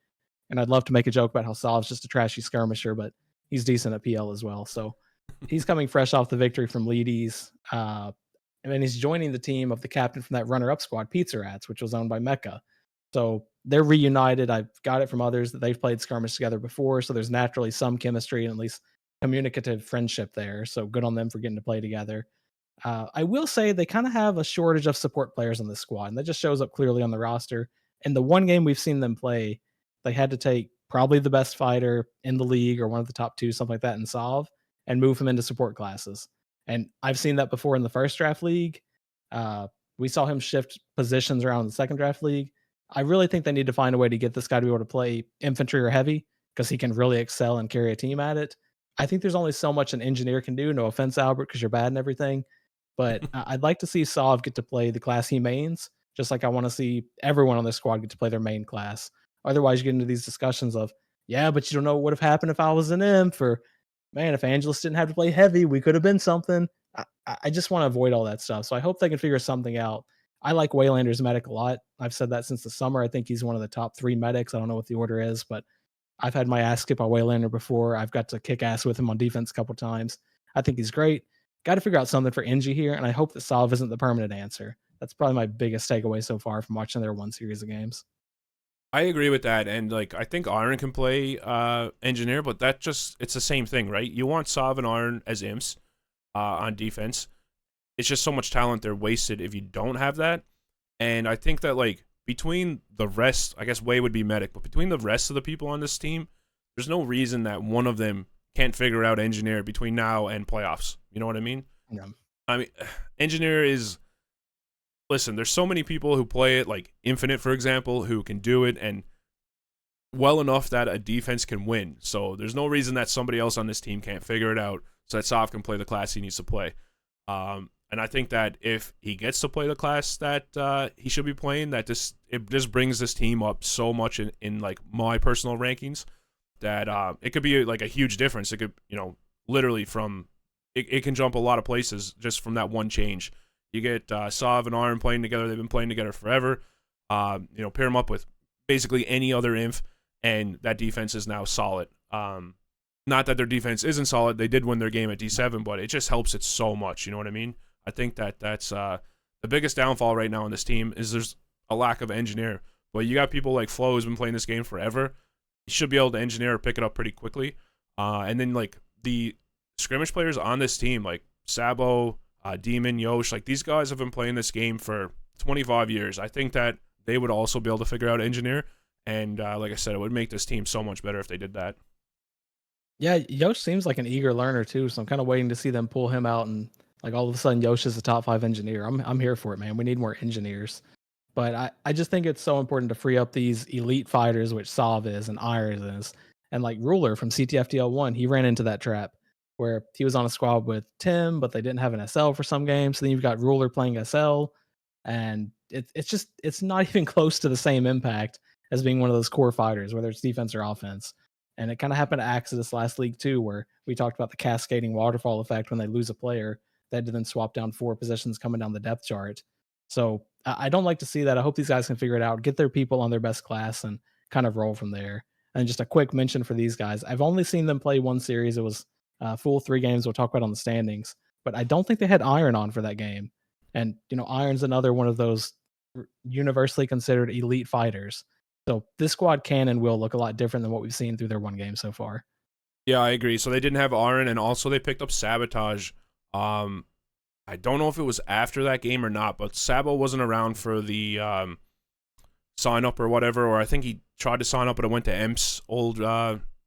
And I'd love to make a joke about how Salve's just a trashy skirmisher, but he's decent at PL as well. So he's coming fresh off the victory from Leedies. And then he's joining the team of the captain from that runner-up squad, Pizza Rats, which was owned by Mecha. So they're reunited. I've got it from others that they've played skirmish together before. So there's naturally some chemistry and at least communicative friendship there. So good on them for getting to play together. I will say they kind of have a shortage of support players on this squad, and that just shows up clearly on the roster. In the one game we've seen them play, they had to take probably the best fighter in the league or one of the top 2, something like that, in Salve, and move him into support classes. And I've seen that before in the first draft league. We saw him shift positions around in the second draft league. I really think they need to find a way to get this guy to be able to play infantry or heavy because he can really excel and carry a team at it. I think there's only so much an engineer can do. No offense, Albert, because you're bad and everything. But I'd like to see Salve get to play the class he mains, just like I want to see everyone on this squad get to play their main class. Otherwise, you get into these discussions of, yeah, but you don't know what would have happened if I was an imp, or, man, if Angelus didn't have to play heavy, we could have been something. I just want to avoid all that stuff. So I hope they can figure something out. I like Waylander's medic a lot. I've said that since the summer. I think he's one of the top 3 medics. I don't know what the order is, but I've had my ass skipped by Waylander before. I've got to kick ass with him on defense a couple times. I think he's great. Got to figure out something for Engie here, and I hope that Salve isn't the permanent answer. That's probably my biggest takeaway so far from watching their 1 series of games. I agree with that, and like I think Iron can play engineer, but it's the same thing, right? You want Sav and Iron as imps on defense. It's just so much talent they're wasted if you don't have that. And I think that like between the rest, I guess Way would be medic, but between the rest of the people on this team, there's no reason that one of them can't figure out engineer between now and playoffs. You know what I mean? Yeah. I mean, engineer is, listen, there's so many people who play it, like Infinite, for example, who can do it and well enough that a defense can win. So there's no reason that somebody else on this team can't figure it out so that Sav can play the class he needs to play. And I think that if he gets to play the class that he should be playing, that it just brings this team up so much in like my personal rankings that it could be like a huge difference. It could, literally from it can jump a lot of places just from that one change. You get Sav and Arn playing together. They've been playing together forever. Pair them up with basically any other inf, and that defense is now solid. Not that their defense isn't solid. They did win their game at D7, but it just helps it so much. You know what I mean? I think that's the biggest downfall right now on this team is there's a lack of engineer. But you got people like Flo who's been playing this game forever. You should be able to engineer or pick it up pretty quickly. And then like the scrimmage players on this team, like Sabo, Demon, Yosh, like these guys have been playing this game for 25 years. I think that they would also be able to figure out engineer. And like I said, it would make this team so much better if they did that. Yeah, Yosh seems like an eager learner too, so I'm kind of waiting to see them pull him out and like all of a sudden Yosh is a top 5 engineer. I'm here for it, man. We need more engineers. But I just think it's so important to free up these elite fighters, which Sav is and Iron is. And like Ruler from CTF DL1, he ran into that trap where he was on a squad with Tim, but they didn't have an SL for some games. So then you've got Ruler playing SL, and it's not even close to the same impact as being one of those core fighters, whether it's defense or offense. And it kind of happened to Axis last league too, where we talked about the cascading waterfall effect when they lose a player. They had to then swap down 4 positions coming down the depth chart. So I don't like to see that. I hope these guys can figure it out, get their people on their best class, and kind of roll from there. And just a quick mention for these guys: I've only seen them play one series. It was full 3 games. We'll talk about on the standings, but I don't think they had Iron on for that game. And Iron's another one of those universally considered elite fighters. So this squad can and will look a lot different than what we've seen through their one game so far. Yeah, I agree. So they didn't have Aaron, and also they picked up Sabotage. I don't know if it was after that game or not, but Sabo wasn't around for the sign up or whatever, or I think he tried to sign up, but it went to Emp's old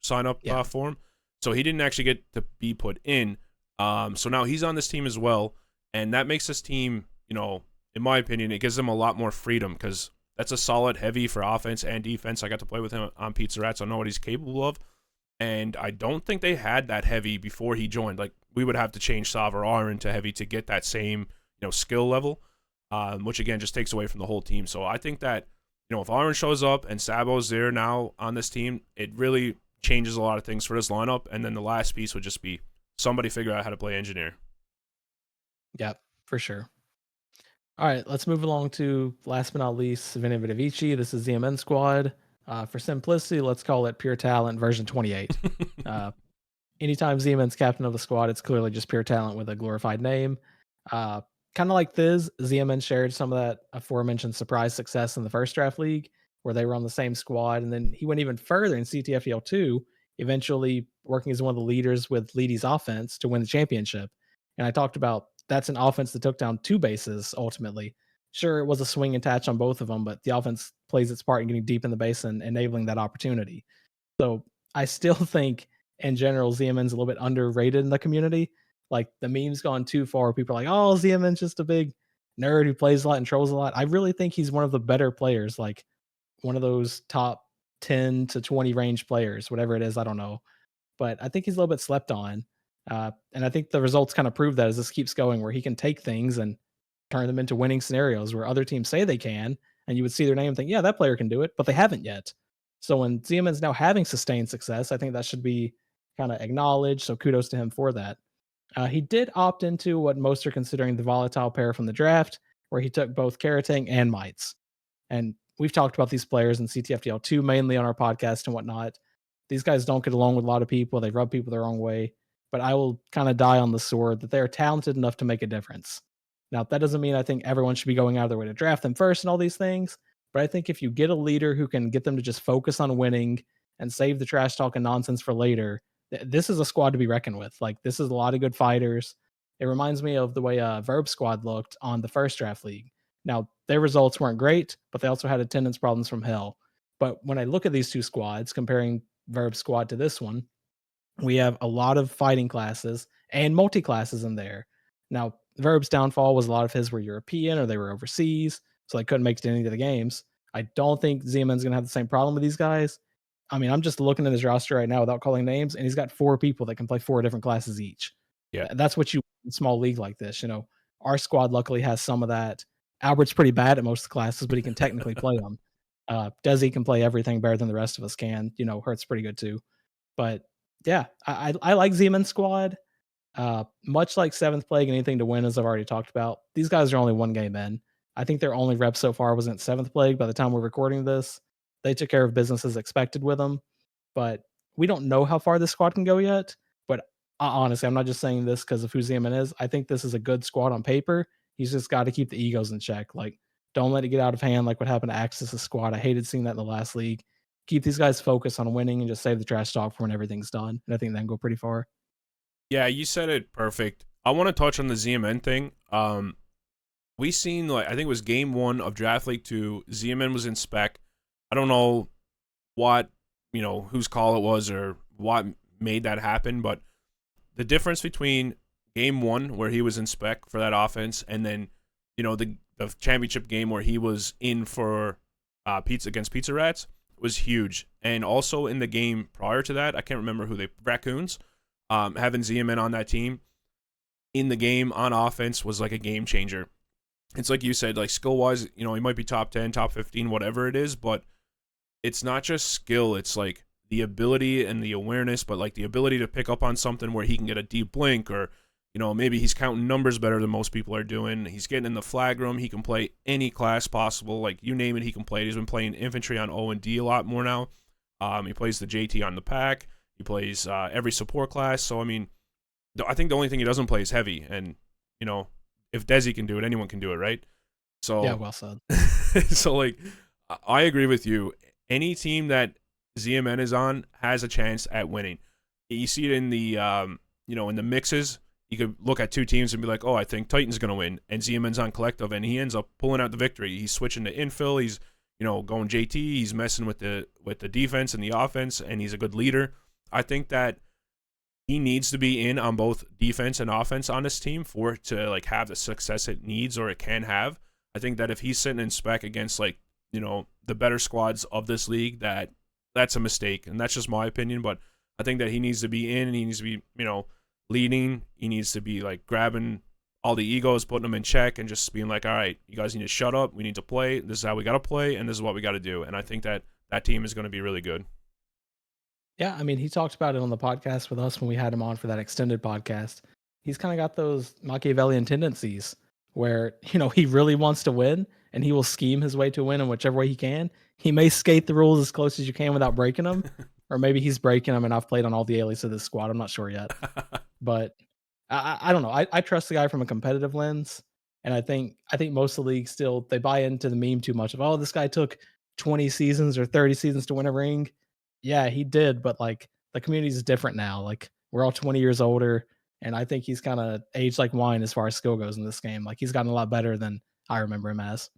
sign up form. So he didn't actually get to be put in. So now he's on this team as well, and that makes this team, in my opinion, it gives them a lot more freedom because that's a solid heavy for offense and defense. I got to play with him on Pizza Rat, so I know what he's capable of. And I don't think they had that heavy before he joined. Like, we would have to change Sav or Aaron to heavy to get that same, skill level, which, again, just takes away from the whole team. So I think that, if Aaron shows up and Sabo's there now on this team, it really changes a lot of things for this lineup. And then the last piece would just be somebody figure out how to play engineer. Yeah, for sure. All right, let's move along to last but not least, Vinny Vidovici. This is ZMN squad. For simplicity, let's call it Pure Talent version 28. Anytime ZMN's captain of the squad, it's clearly just pure talent with a glorified name. Kind of like Thiz, ZMN shared some of that aforementioned surprise success in the first draft league, where they were on the same squad, and then he went even further in CTFL 2, eventually working as one of the leaders with Leedy's offense to win the championship. And I talked about that's an offense that took down 2 bases ultimately. Sure, it was a swing attach on both of them, but the offense plays its part in getting deep in the base and enabling that opportunity. So I still think, in general, ZMN's a little bit underrated in the community. Like, the meme's gone too far. People are like, oh, ZMN's just a big nerd who plays a lot and trolls a lot. I really think he's one of the better players, like one of those top 10 to 20 range players, whatever it is, I don't know. But I think he's a little bit slept on. And I think the results kind of prove that as this keeps going, where he can take things and turn them into winning scenarios where other teams say they can, and you would see their name and think, yeah, that player can do it, but they haven't yet. So when ZMN's now having sustained success, I think that should be kind of acknowledged. So kudos to him for that. He did opt into what most are considering the volatile pair from the draft, where he took both Karatang and Mites. And we've talked about these players in CTFDL2 mainly on our podcast and whatnot. These guys don't get along with a lot of people. They rub people the wrong way. But I will kind of die on the sword that they are talented enough to make a difference. Now, that doesn't mean I think everyone should be going out of their way to draft them first and all these things. But I think if you get a leader who can get them to just focus on winning and save the trash talk and nonsense for later, this is a squad to be reckoned with. Like, this is a lot of good fighters. It reminds me of the way Verb squad looked on the first draft league. Now, their results weren't great, but they also had attendance problems from hell. But when I look at these 2 squads, comparing Verb squad to this one, we have a lot of fighting classes and multi-classes in there. Now, Verb's downfall was a lot of his were European or they were overseas, so they couldn't make it to any of the games. I don't think ZMN's going to have the same problem with these guys. I mean, I'm just looking at his roster right now without calling names, and he's got 4 people that can play 4 different classes each. Yeah. That's what you want in a small league like this. Our squad luckily has some of that. Albert's pretty bad at most of the classes, but he can technically play them. Desi can play everything better than the rest of us can. Hurt's pretty good too. But yeah, I like ZMN squad. Much like 7th Plague and Anything to Win, as I've already talked about, these guys are only 1 game in. I think their only rep so far was against 7th Plague by the time we're recording this. They took care of business as expected with them, but we don't know how far this squad can go yet. But honestly, I'm not just saying this because of who ZMN is. I think this is a good squad on paper. He's just got to keep the egos in check. Like, don't let it get out of hand like what happened to Axis' squad. I hated seeing that in the last league. Keep these guys focused on winning and just save the trash talk for when everything's done. And I think they can go pretty far. Yeah, you said it perfect. I want to touch on the ZMN thing. We seen, like, I think it was game 1 of Draft League 2. ZMN was in spec. I don't know what, whose call it was or what made that happen, but the difference between game 1 where he was in spec for that offense and then, the championship game where he was in for against Pizza Rats was huge. And also in the game prior to that, I can't remember who Raccoons, having ZMN on that team in the game on offense was like a game changer. It's like you said, like skill-wise, he might be top 10, top 15, whatever it is, but it's not just skill. It's like the ability and the awareness, but like the ability to pick up on something where he can get a deep blink or, maybe he's counting numbers better than most people are doing. He's getting in the flag room. He can play any class possible. Like you name it, he can play. He's been playing infantry on OvD a lot more now. He plays the JT on the pack. He plays every support class. So, I mean, I think the only thing he doesn't play is heavy. And, if Desi can do it, anyone can do it, right? So Yeah, well said. So, like, I agree with you. Any team that ZMN is on has a chance at winning. You see it in the, in the mixes. You could look at two teams and be like, oh, I think Titan's going to win. And ZMN's on collective, and he ends up pulling out the victory. He's switching to infill. He's, going JT. He's messing with the defense and the offense, and he's a good leader. I think that he needs to be in on both defense and offense on this team for it to like have the success it needs or it can have. I think that if he's sitting in spec against like, the better squads of this league, that's a mistake. And that's just my opinion, but I think that he needs to be in and he needs to be, leading. He needs to be like grabbing all the egos, putting them in check and just being like, all right, you guys need to shut up. We need to play. This is how we got to play. And this is what we got to do. And I think that that team is going to be really good. Yeah, I mean, he talked about it on the podcast with us when we had him on for that extended podcast. He's kind of got those Machiavellian tendencies where, he really wants to win and he will scheme his way to win in whichever way he can. He may skate the rules as close as you can without breaking them, or maybe he's breaking them and I've played on all the alias of this squad. I'm not sure yet. But I don't know. I trust the guy from a competitive lens. And I think most of the leagues still, they buy into the meme too much of, oh, this guy took 20 seasons or 30 seasons to win a ring. Yeah, he did, but like the community is different now. Like we're all 20 years older, and I think he's kind of aged like wine as far as skill goes in this game. Like he's gotten a lot better than I remember him as.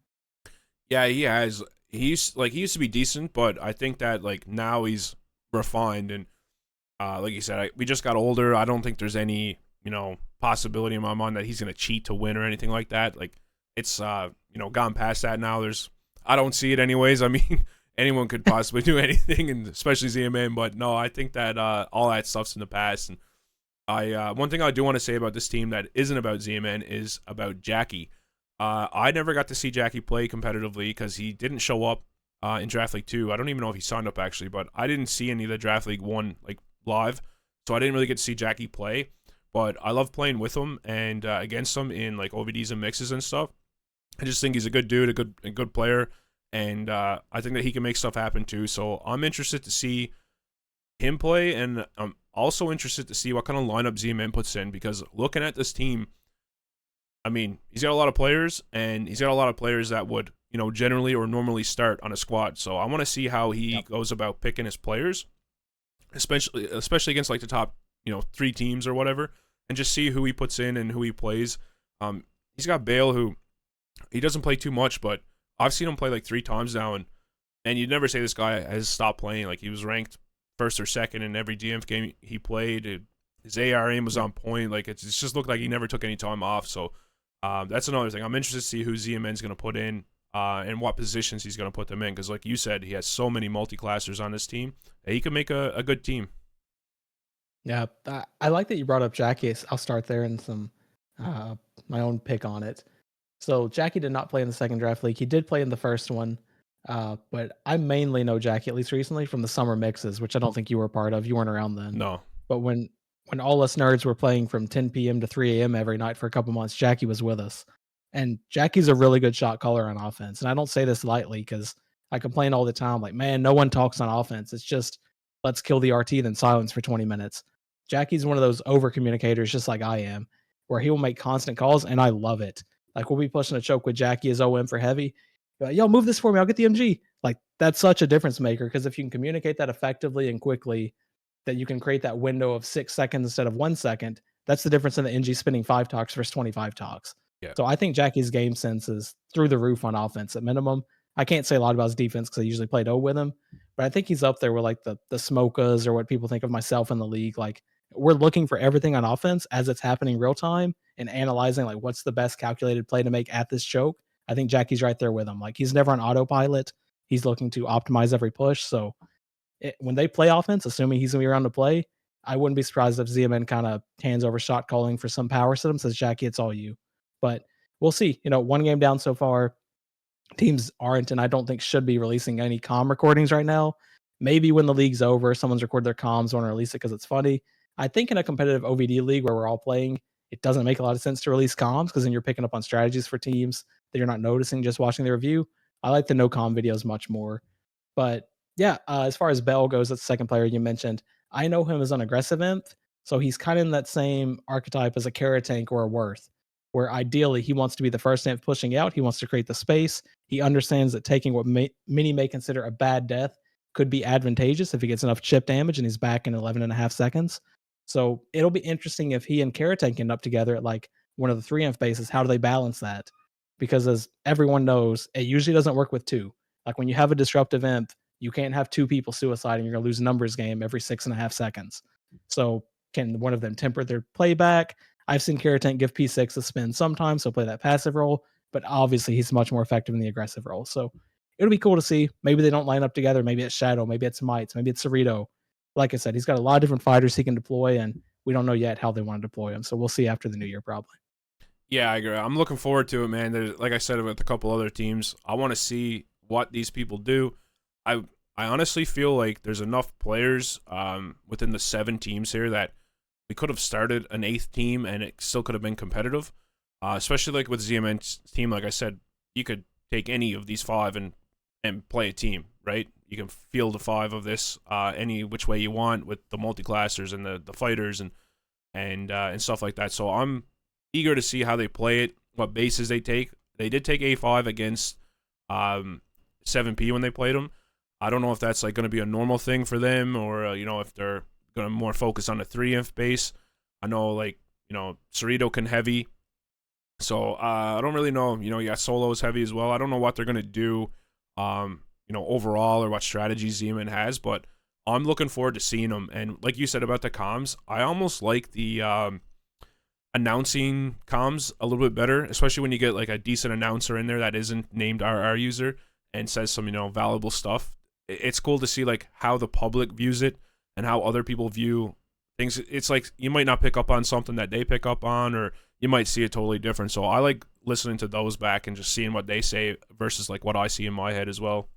Yeah, he has. He used to be decent, but I think that like now he's refined and like you said, we just got older. I don't think there's any possibility in my mind that he's gonna cheat to win or anything like that. Like it's gone past that now. I don't see it anyways. I mean. Anyone could possibly do anything, and especially ZMN. But no, I think that all that stuff's in the past. And one thing I do want to say about this team that isn't about ZMN is about Jackie. I never got to see Jackie play competitively because he didn't show up in Draft League 2. I don't even know if he signed up actually, but I didn't see any of the Draft League 1 like live, so I didn't really get to see Jackie play. But I love playing with him and against him in like OVDs and mixes and stuff. I just think he's a good dude, a good player. And I think that he can make stuff happen too. So I'm interested to see him play. And I'm also interested to see what kind of lineup ZMN puts in. Because looking at this team, I mean, he's got a lot of players. And he's got a lot of players that would, generally or normally start on a squad. So I want to see how he goes about picking his players. Especially against like the top, 3 teams or whatever. And just see who he puts in and who he plays. He's got Bale, who he doesn't play too much, but I've seen him play like 3 times now, and you'd never say this guy has stopped playing. Like he was ranked first or second in every DMF game he played. His AR aim was on point. Like it's just looked like he never took any time off. So that's another thing. I'm interested to see who ZMN's going to put in and what positions he's going to put them in. Because like you said, he has so many multi-classers on his team that he could make a good team. Yeah, I like that you brought up Jackie. I'll start there and some my own pick on it. So Jackie did not play in the second draft league. He did play in the first one, but I mainly know Jackie, at least recently, from the summer mixes, which I don't think you were a part of. You weren't around then. No. But when all us nerds were playing from 10 p.m. to 3 a.m. every night for a couple months, Jackie was with us. And Jackie's a really good shot caller on offense. And I don't say this lightly because I complain all the time, like, man, no one talks on offense. It's just, let's kill the RT, then silence for 20 minutes. Jackie's one of those over communicators, just like I am, where he will make constant calls, and I love it. Like we'll be pushing a choke with Jackie as OM for heavy. Like, yo, move this for me. I'll get the MG. Like that's such a difference maker because if you can communicate that effectively and quickly, that you can create that window of 6 seconds instead of 1 second, That's the difference in the NG spending 5 talks versus 25 talks. Yeah. So I think Jackie's game sense is through the roof on offense at minimum. I can't say a lot about his defense because I usually played O with him, but I think he's up there with like the Smokas or what people think of myself in the league. Like we're looking for everything on offense as it's happening real time and analyzing like what's the best calculated play to make at this choke. I think Jackie's right there with him. Like he's never on autopilot. He's looking to optimize every push. So when they play offense, assuming he's gonna be around to play, I wouldn't be surprised if ZMN kind of hands over shot calling for some power system, says Jackie, it's all you. But we'll see. You know, one game down so far. Teams aren't, and I don't think should be releasing any comm recordings right now. Maybe when the league's over, someone's recorded their comms, want to release it because it's funny. I think in a competitive OVD league where we're all playing, it doesn't make a lot of sense to release comms because then you're picking up on strategies for teams that you're not noticing just watching the review. I like the no comm videos much more. But yeah, as far as Bell goes, that's the second player you mentioned. I know him as an aggressive imp, so he's kind of in that same archetype as a Carrot Tank or a Worth, where ideally he wants to be the first imp pushing out. He wants to create the space. He understands that taking what many may consider a bad death could be advantageous if he gets enough chip damage and he's back in 11 and a half seconds. So it'll be interesting if he and Carrot Tank end up together at like one of the 3 imp bases. How do they balance that? Because as everyone knows, it usually doesn't work with 2. Like when you have a disruptive imp, you can't have 2 people suiciding. You're going to lose a numbers game every 6.5 seconds. So can one of them temper their playback? I've seen Carrot Tank give P6 a spin sometimes, so play that passive role, but obviously he's much more effective in the aggressive role. So it'll be cool to see. Maybe they don't line up together. Maybe it's Shadow. Maybe it's Mites. Maybe it's Cerrito. Like I said, he's got a lot of different fighters he can deploy, and we don't know yet how they want to deploy him. So we'll see after the new year probably. Yeah, I agree. I'm looking forward to it, man. Like I said with a couple other teams, I want to see what these people do. I honestly feel like there's enough players within the 7 teams here that we could have started an 8th team and it still could have been competitive. Especially like with ZMN's team, like I said, you could take any of these 5 and play a team, right? You can field a 5 of this any which way you want with the multi-classers and the fighters and stuff like that. So I'm eager to see how they play it, what bases they take. They did take A5 against 7P when they played them. I don't know if that's like going to be a normal thing for them or, if they're going to more focus on the 3-inf base. I know, like, Cerrito can heavy. So I don't really know. You got Solo's heavy as well. I don't know what they're going to do, overall or what strategies Zeman has, but I'm looking forward to seeing them. And like you said about the comms, I almost like the announcing comms a little bit better, especially when you get like a decent announcer in there that isn't named RR user and says some, valuable stuff. It's cool to see like how the public views it and how other people view things. It's like you might not pick up on something that they pick up on, or you might see it totally different. So I like listening to those back and just seeing what they say versus like what I see in my head as well.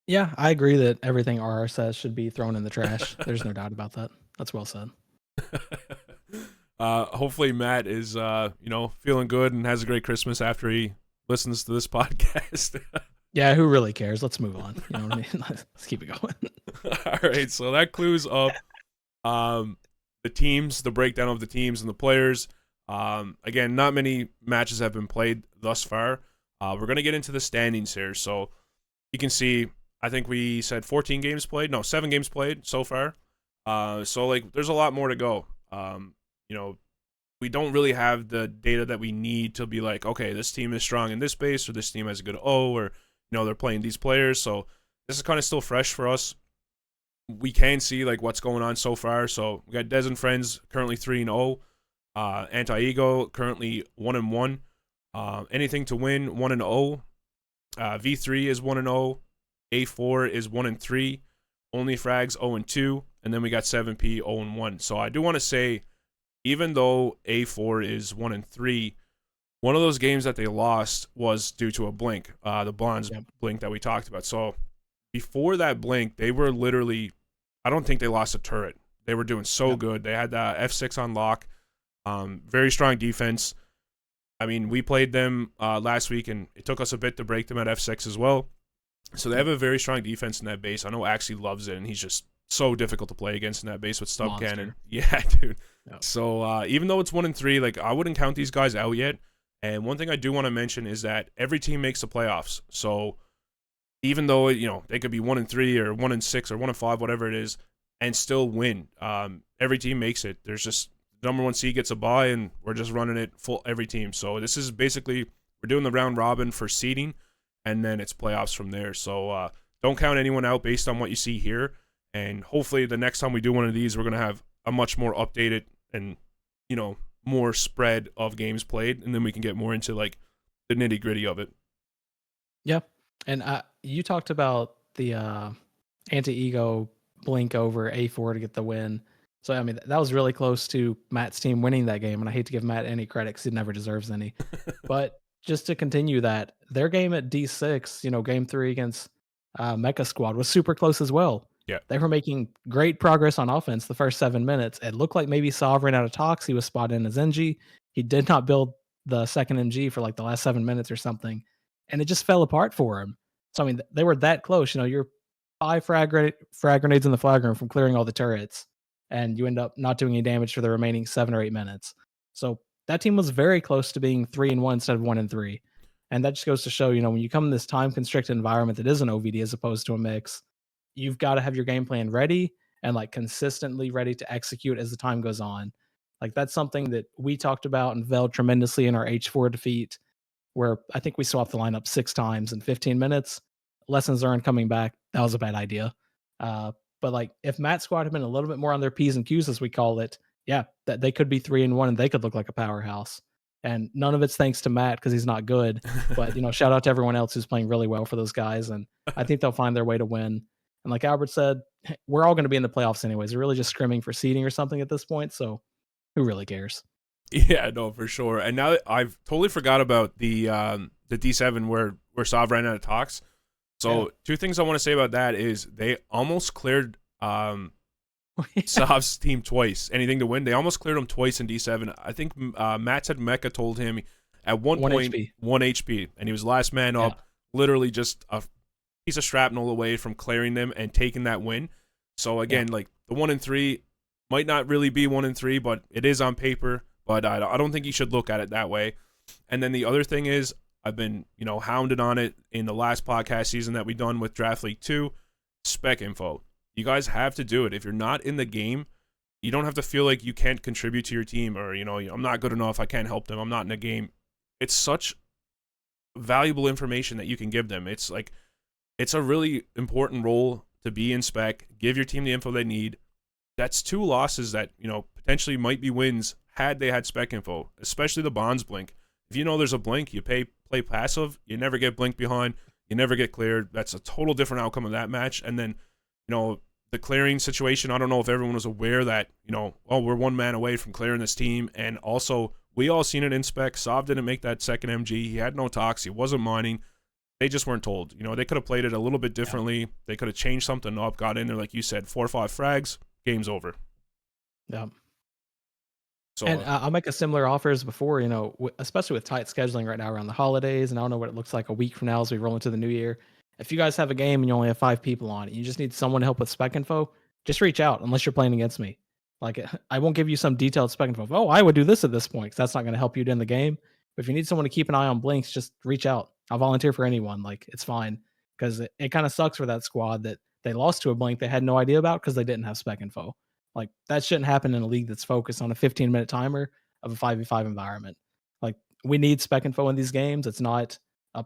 Yeah, I agree that everything RR says should be thrown in the trash. There's no doubt about that. That's well said. Hopefully Matt is feeling good and has a great Christmas after he listens to this podcast. Yeah, who really cares? Let's move on. You know what I mean? Let's keep it going. All right, so that clues up the teams, the breakdown of the teams and the players. Again, not many matches have been played thus far. We're going to get into the standings here. So you can see, I think we said 14 games played. No, 7 games played so far. So like there's a lot more to go. We don't really have the data that we need to be like, okay, this team is strong in this base, or this team has a good O, or they're playing these players. So this is kind of still fresh for us. We can see like what's going on so far. So we got Des and Friends currently 3-0. Anti-Ego currently 1-1. Anything to win 1-0. V3 is 1-0. A4 is 1-3. Only Frags 0-2. And then we got 7P 0-1. So I do want to say, even though A4 is 1-3, one of those games that they lost was due to a blink, the Blondes blink that we talked about. So before that blink, they were literally, I don't think they lost a turret. They were doing so good. They had F6 on lock, very strong defense. I mean, we played them last week, and it took us a bit to break them at F6 as well. So they have a very strong defense in that base. I know Axie loves it, and he's just so difficult to play against in that base with Stub Cannon. Yeah, dude. Yep. So even though it's 1-3, like I wouldn't count these guys out yet. And one thing I do want to mention is that every team makes the playoffs. So even though they could be 1-3 or 1-6 or 1-5, whatever it is, and still win. Every team makes it. There's just number one seed gets a bye, and we're just running it full every team. So this is basically we're doing the round robin for seeding, and then it's playoffs from there. So don't count anyone out based on what you see here. And hopefully the next time we do one of these, we're gonna have a much more updated and more spread of games played, and then we can get more into like the nitty gritty of it. Yeah. And you talked about the anti-ego blink over A4 to get the win. So, I mean, that was really close to Matt's team winning that game. And I hate to give Matt any credit because he never deserves any. But just to continue that, their game at D6, game 3 against Mecha Squad was super close as well. Yeah. They were making great progress on offense the first 7 minutes. It looked like maybe Sovereign out of Tox. He was spotted in as NG. He did not build the second MG for like the last 7 minutes or something. And it just fell apart for him. So, I mean, they were that close. You're 5 frag grenades in the flag room from clearing all the turrets, and you end up not doing any damage for the remaining 7 or 8 minutes. So that team was very close to being 3-1 instead of 1-3. And that just goes to show, when you come in this time constricted environment that is an OVD as opposed to a mix, you've got to have your game plan ready and like consistently ready to execute as the time goes on. Like that's something that we talked about and veld tremendously in our H4 defeat, where I think we swapped the lineup 6 times in 15 minutes. Lessons learned coming back. That was a bad idea. But like if Matt Squad had been a little bit more on their P's and Q's, as we call it, yeah, that they could be 3-1 and they could look like a powerhouse. And none of it's thanks to Matt because he's not good. But shout out to everyone else who's playing really well for those guys. And I think they'll find their way to win. And like Albert said, we're all going to be in the playoffs anyways. We're really just scrimming for seeding or something at this point. So who really cares? Yeah, no, for sure. And now I've totally forgot about the D7 where Sav ran out of Tox. So yeah. 2 things I want to say about that is they almost cleared Sav's team twice. Anything to win. They almost cleared him twice in D7. I think Matt said Mecha told him at one point HP. 1 HP, and he was last man up, literally just a piece of shrapnel away from clearing them and taking that win. So again, like the 1-3 might not really be 1-3, but it is on paper. But I don't think you should look at it that way. And then the other thing is, I've been, hounded on it in the last podcast season that we done with Draft League 2, spec info. You guys have to do it. If you're not in the game, you don't have to feel like you can't contribute to your team or, I'm not good enough, I can't help them, I'm not in the game. It's such valuable information that you can give them. It's like, it's a really important role to be in spec, give your team the info they need. That's 2 losses that, potentially might be wins had they had spec info, especially the bonds blink. If you know there's a blink, you play passive, you never get blinked behind, you never get cleared. That's a total different outcome of that match. And then, the clearing situation, I don't know if everyone was aware that, we're 1 man away from clearing this team. And also, we all seen it in spec. Sav didn't make that second MG. He had no tox. He wasn't mining. They just weren't told. They could have played it a little bit differently. Yeah. They could have changed something up, got in there, like you said, 4 or 5 frags, game's over. Yeah. So, and I'll make a similar offer as before, especially with tight scheduling right now around the holidays. And I don't know what it looks like a week from now as we roll into the new year. If you guys have a game and you only have 5 people on it, you just need someone to help with spec info, just reach out unless you're playing against me. Like, I won't give you some detailed spec info. Oh, I would do this at this point because that's not going to help you in the game. But if you need someone to keep an eye on blinks, just reach out. I'll volunteer for anyone. Like, it's fine. Because it kind of sucks for that squad that they lost to a blink they had no idea about because they didn't have spec info. Like, that shouldn't happen in a league that's focused on a 15-minute timer of a 5v5 environment. Like, we need spec info in these games. It's not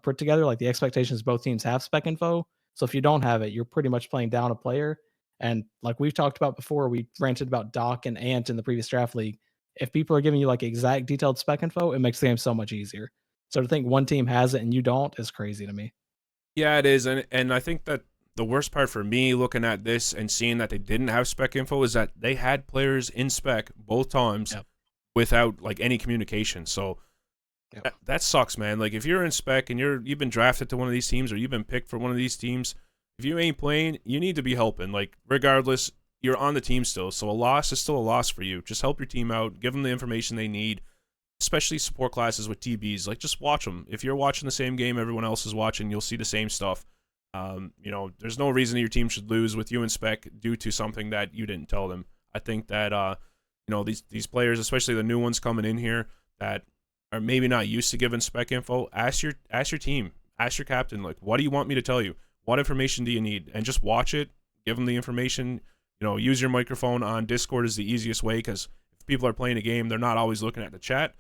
put together. Like, the expectation is both teams have spec info. So if you don't have it, you're pretty much playing down a player. And like we've talked about before, we ranted about Doc and Ant in the previous draft league. If people are giving you like exact detailed spec info, it makes the game so much easier. So to think one team has it and you don't is crazy to me. Yeah, it is. And I think that the worst part for me looking at this and seeing that they didn't have spec info is that they had players in spec both times without like any communication. So that sucks, man. Like if you're in spec and you've been drafted to one of these teams or you've been picked for one of these teams, if you ain't playing, you need to be helping. Like regardless, you're on the team still. So a loss is still a loss for you. Just help your team out. Give them the information they need, especially support classes with TBs. Like just watch them. If you're watching the same game everyone else is watching, you'll see the same stuff. There's no reason your team should lose with you in spec due to something that you didn't tell them. I think that these players, especially the new ones coming in here that are maybe not used to giving spec info, ask your team, ask your captain, like, what do you want me to tell you? What information do you need? And just watch it, give them the information. use your microphone on Discord is the easiest way, because if people are playing a game, they're not always looking at the chat.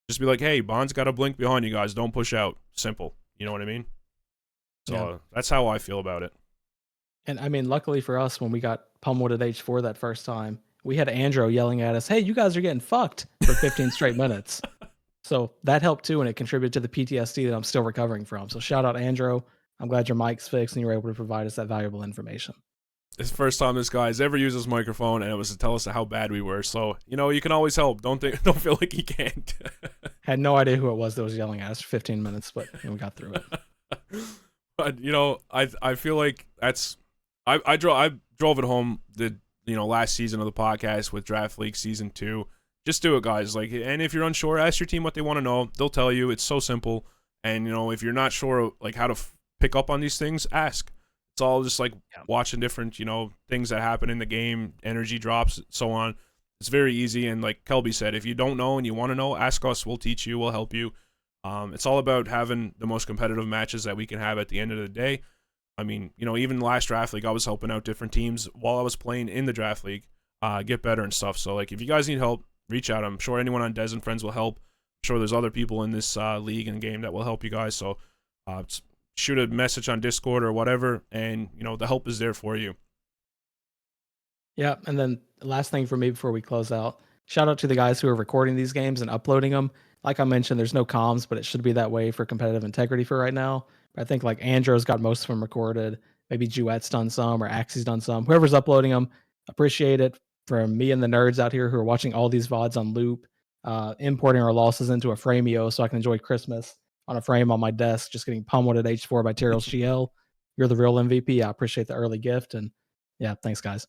Just be like, hey, Bond's got a blink behind you guys. Don't push out. Simple. You know what I mean? So that's how I feel about it. And I mean, luckily for us, when we got pummeled at H4 that first time, we had Andro yelling at us, hey, you guys are getting fucked for 15 straight minutes. So that helped too, and it contributed to the PTSD that I'm still recovering from. So shout out Andro. I'm glad your mic's fixed and you were able to provide us that valuable information. It's the first time this guy's ever used his microphone, and it was to tell us how bad we were. So, you can always help. Don't feel like you can't. Had no idea who it was that was yelling at us for 15 minutes, but we got through it. But, I feel like that's... I drove it home the last season of the podcast with Draft League Season 2. Just do it, guys. And if you're unsure, ask your team what they want to know. They'll tell you. It's so simple. And, if you're not sure how to pick up on these things, ask. It's all just watching different, things that happen in the game, energy drops, so on. It's very easy. And like Kelby said, if you don't know and you want to know, ask us. We'll teach you. We'll help you. It's all about having the most competitive matches that we can have at the end of the day. I mean, even last Draft League, I was helping out different teams while I was playing in the Draft League, get better and stuff. So, if you guys need help, reach out. I'm sure anyone on Des and Friends will help. I'm sure there's other people in this league and game that will help you guys. So, shoot a message on Discord or whatever, and, the help is there for you. Yeah, and then the last thing for me before we close out, shout out to the guys who are recording these games and uploading them. Like I mentioned, there's no comms, but it should be that way for competitive integrity for right now. I think Andro's got most of them recorded. Maybe Duet's done some, or Axie's done some. Whoever's uploading them, appreciate it. From me and the nerds out here who are watching all these VODs on loop, importing our losses into a Frameo so I can enjoy Christmas on a frame on my desk, just getting pummeled at H4 by Tyrell's GL. You're the real MVP. I appreciate the early gift. And yeah, thanks, guys.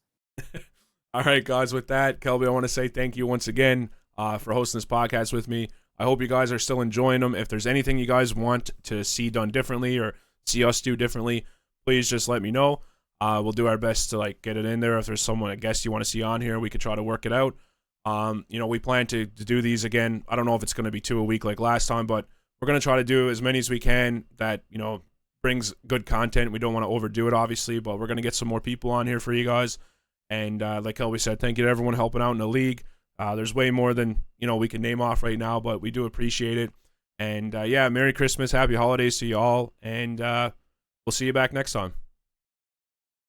All right, guys, with that, Kelby, I want to say thank you once again for hosting this podcast with me. I hope you guys are still enjoying them. If there's anything you guys want to see done differently or see us do differently, please just let me know. We'll do our best to get it in there. If there's a guest you want to see on here, we could try to work it out. We plan to do these again. I don't know if it's going to be 2 a week like last time, but we're going to try to do as many as we can that, brings good content. We don't want to overdo it, obviously, but we're going to get some more people on here for you guys. And like Kelby said, thank you to everyone helping out in the league. There's way more than, we can name off right now, but we do appreciate it. And, Merry Christmas, Happy Holidays to you all, and we'll see you back next time.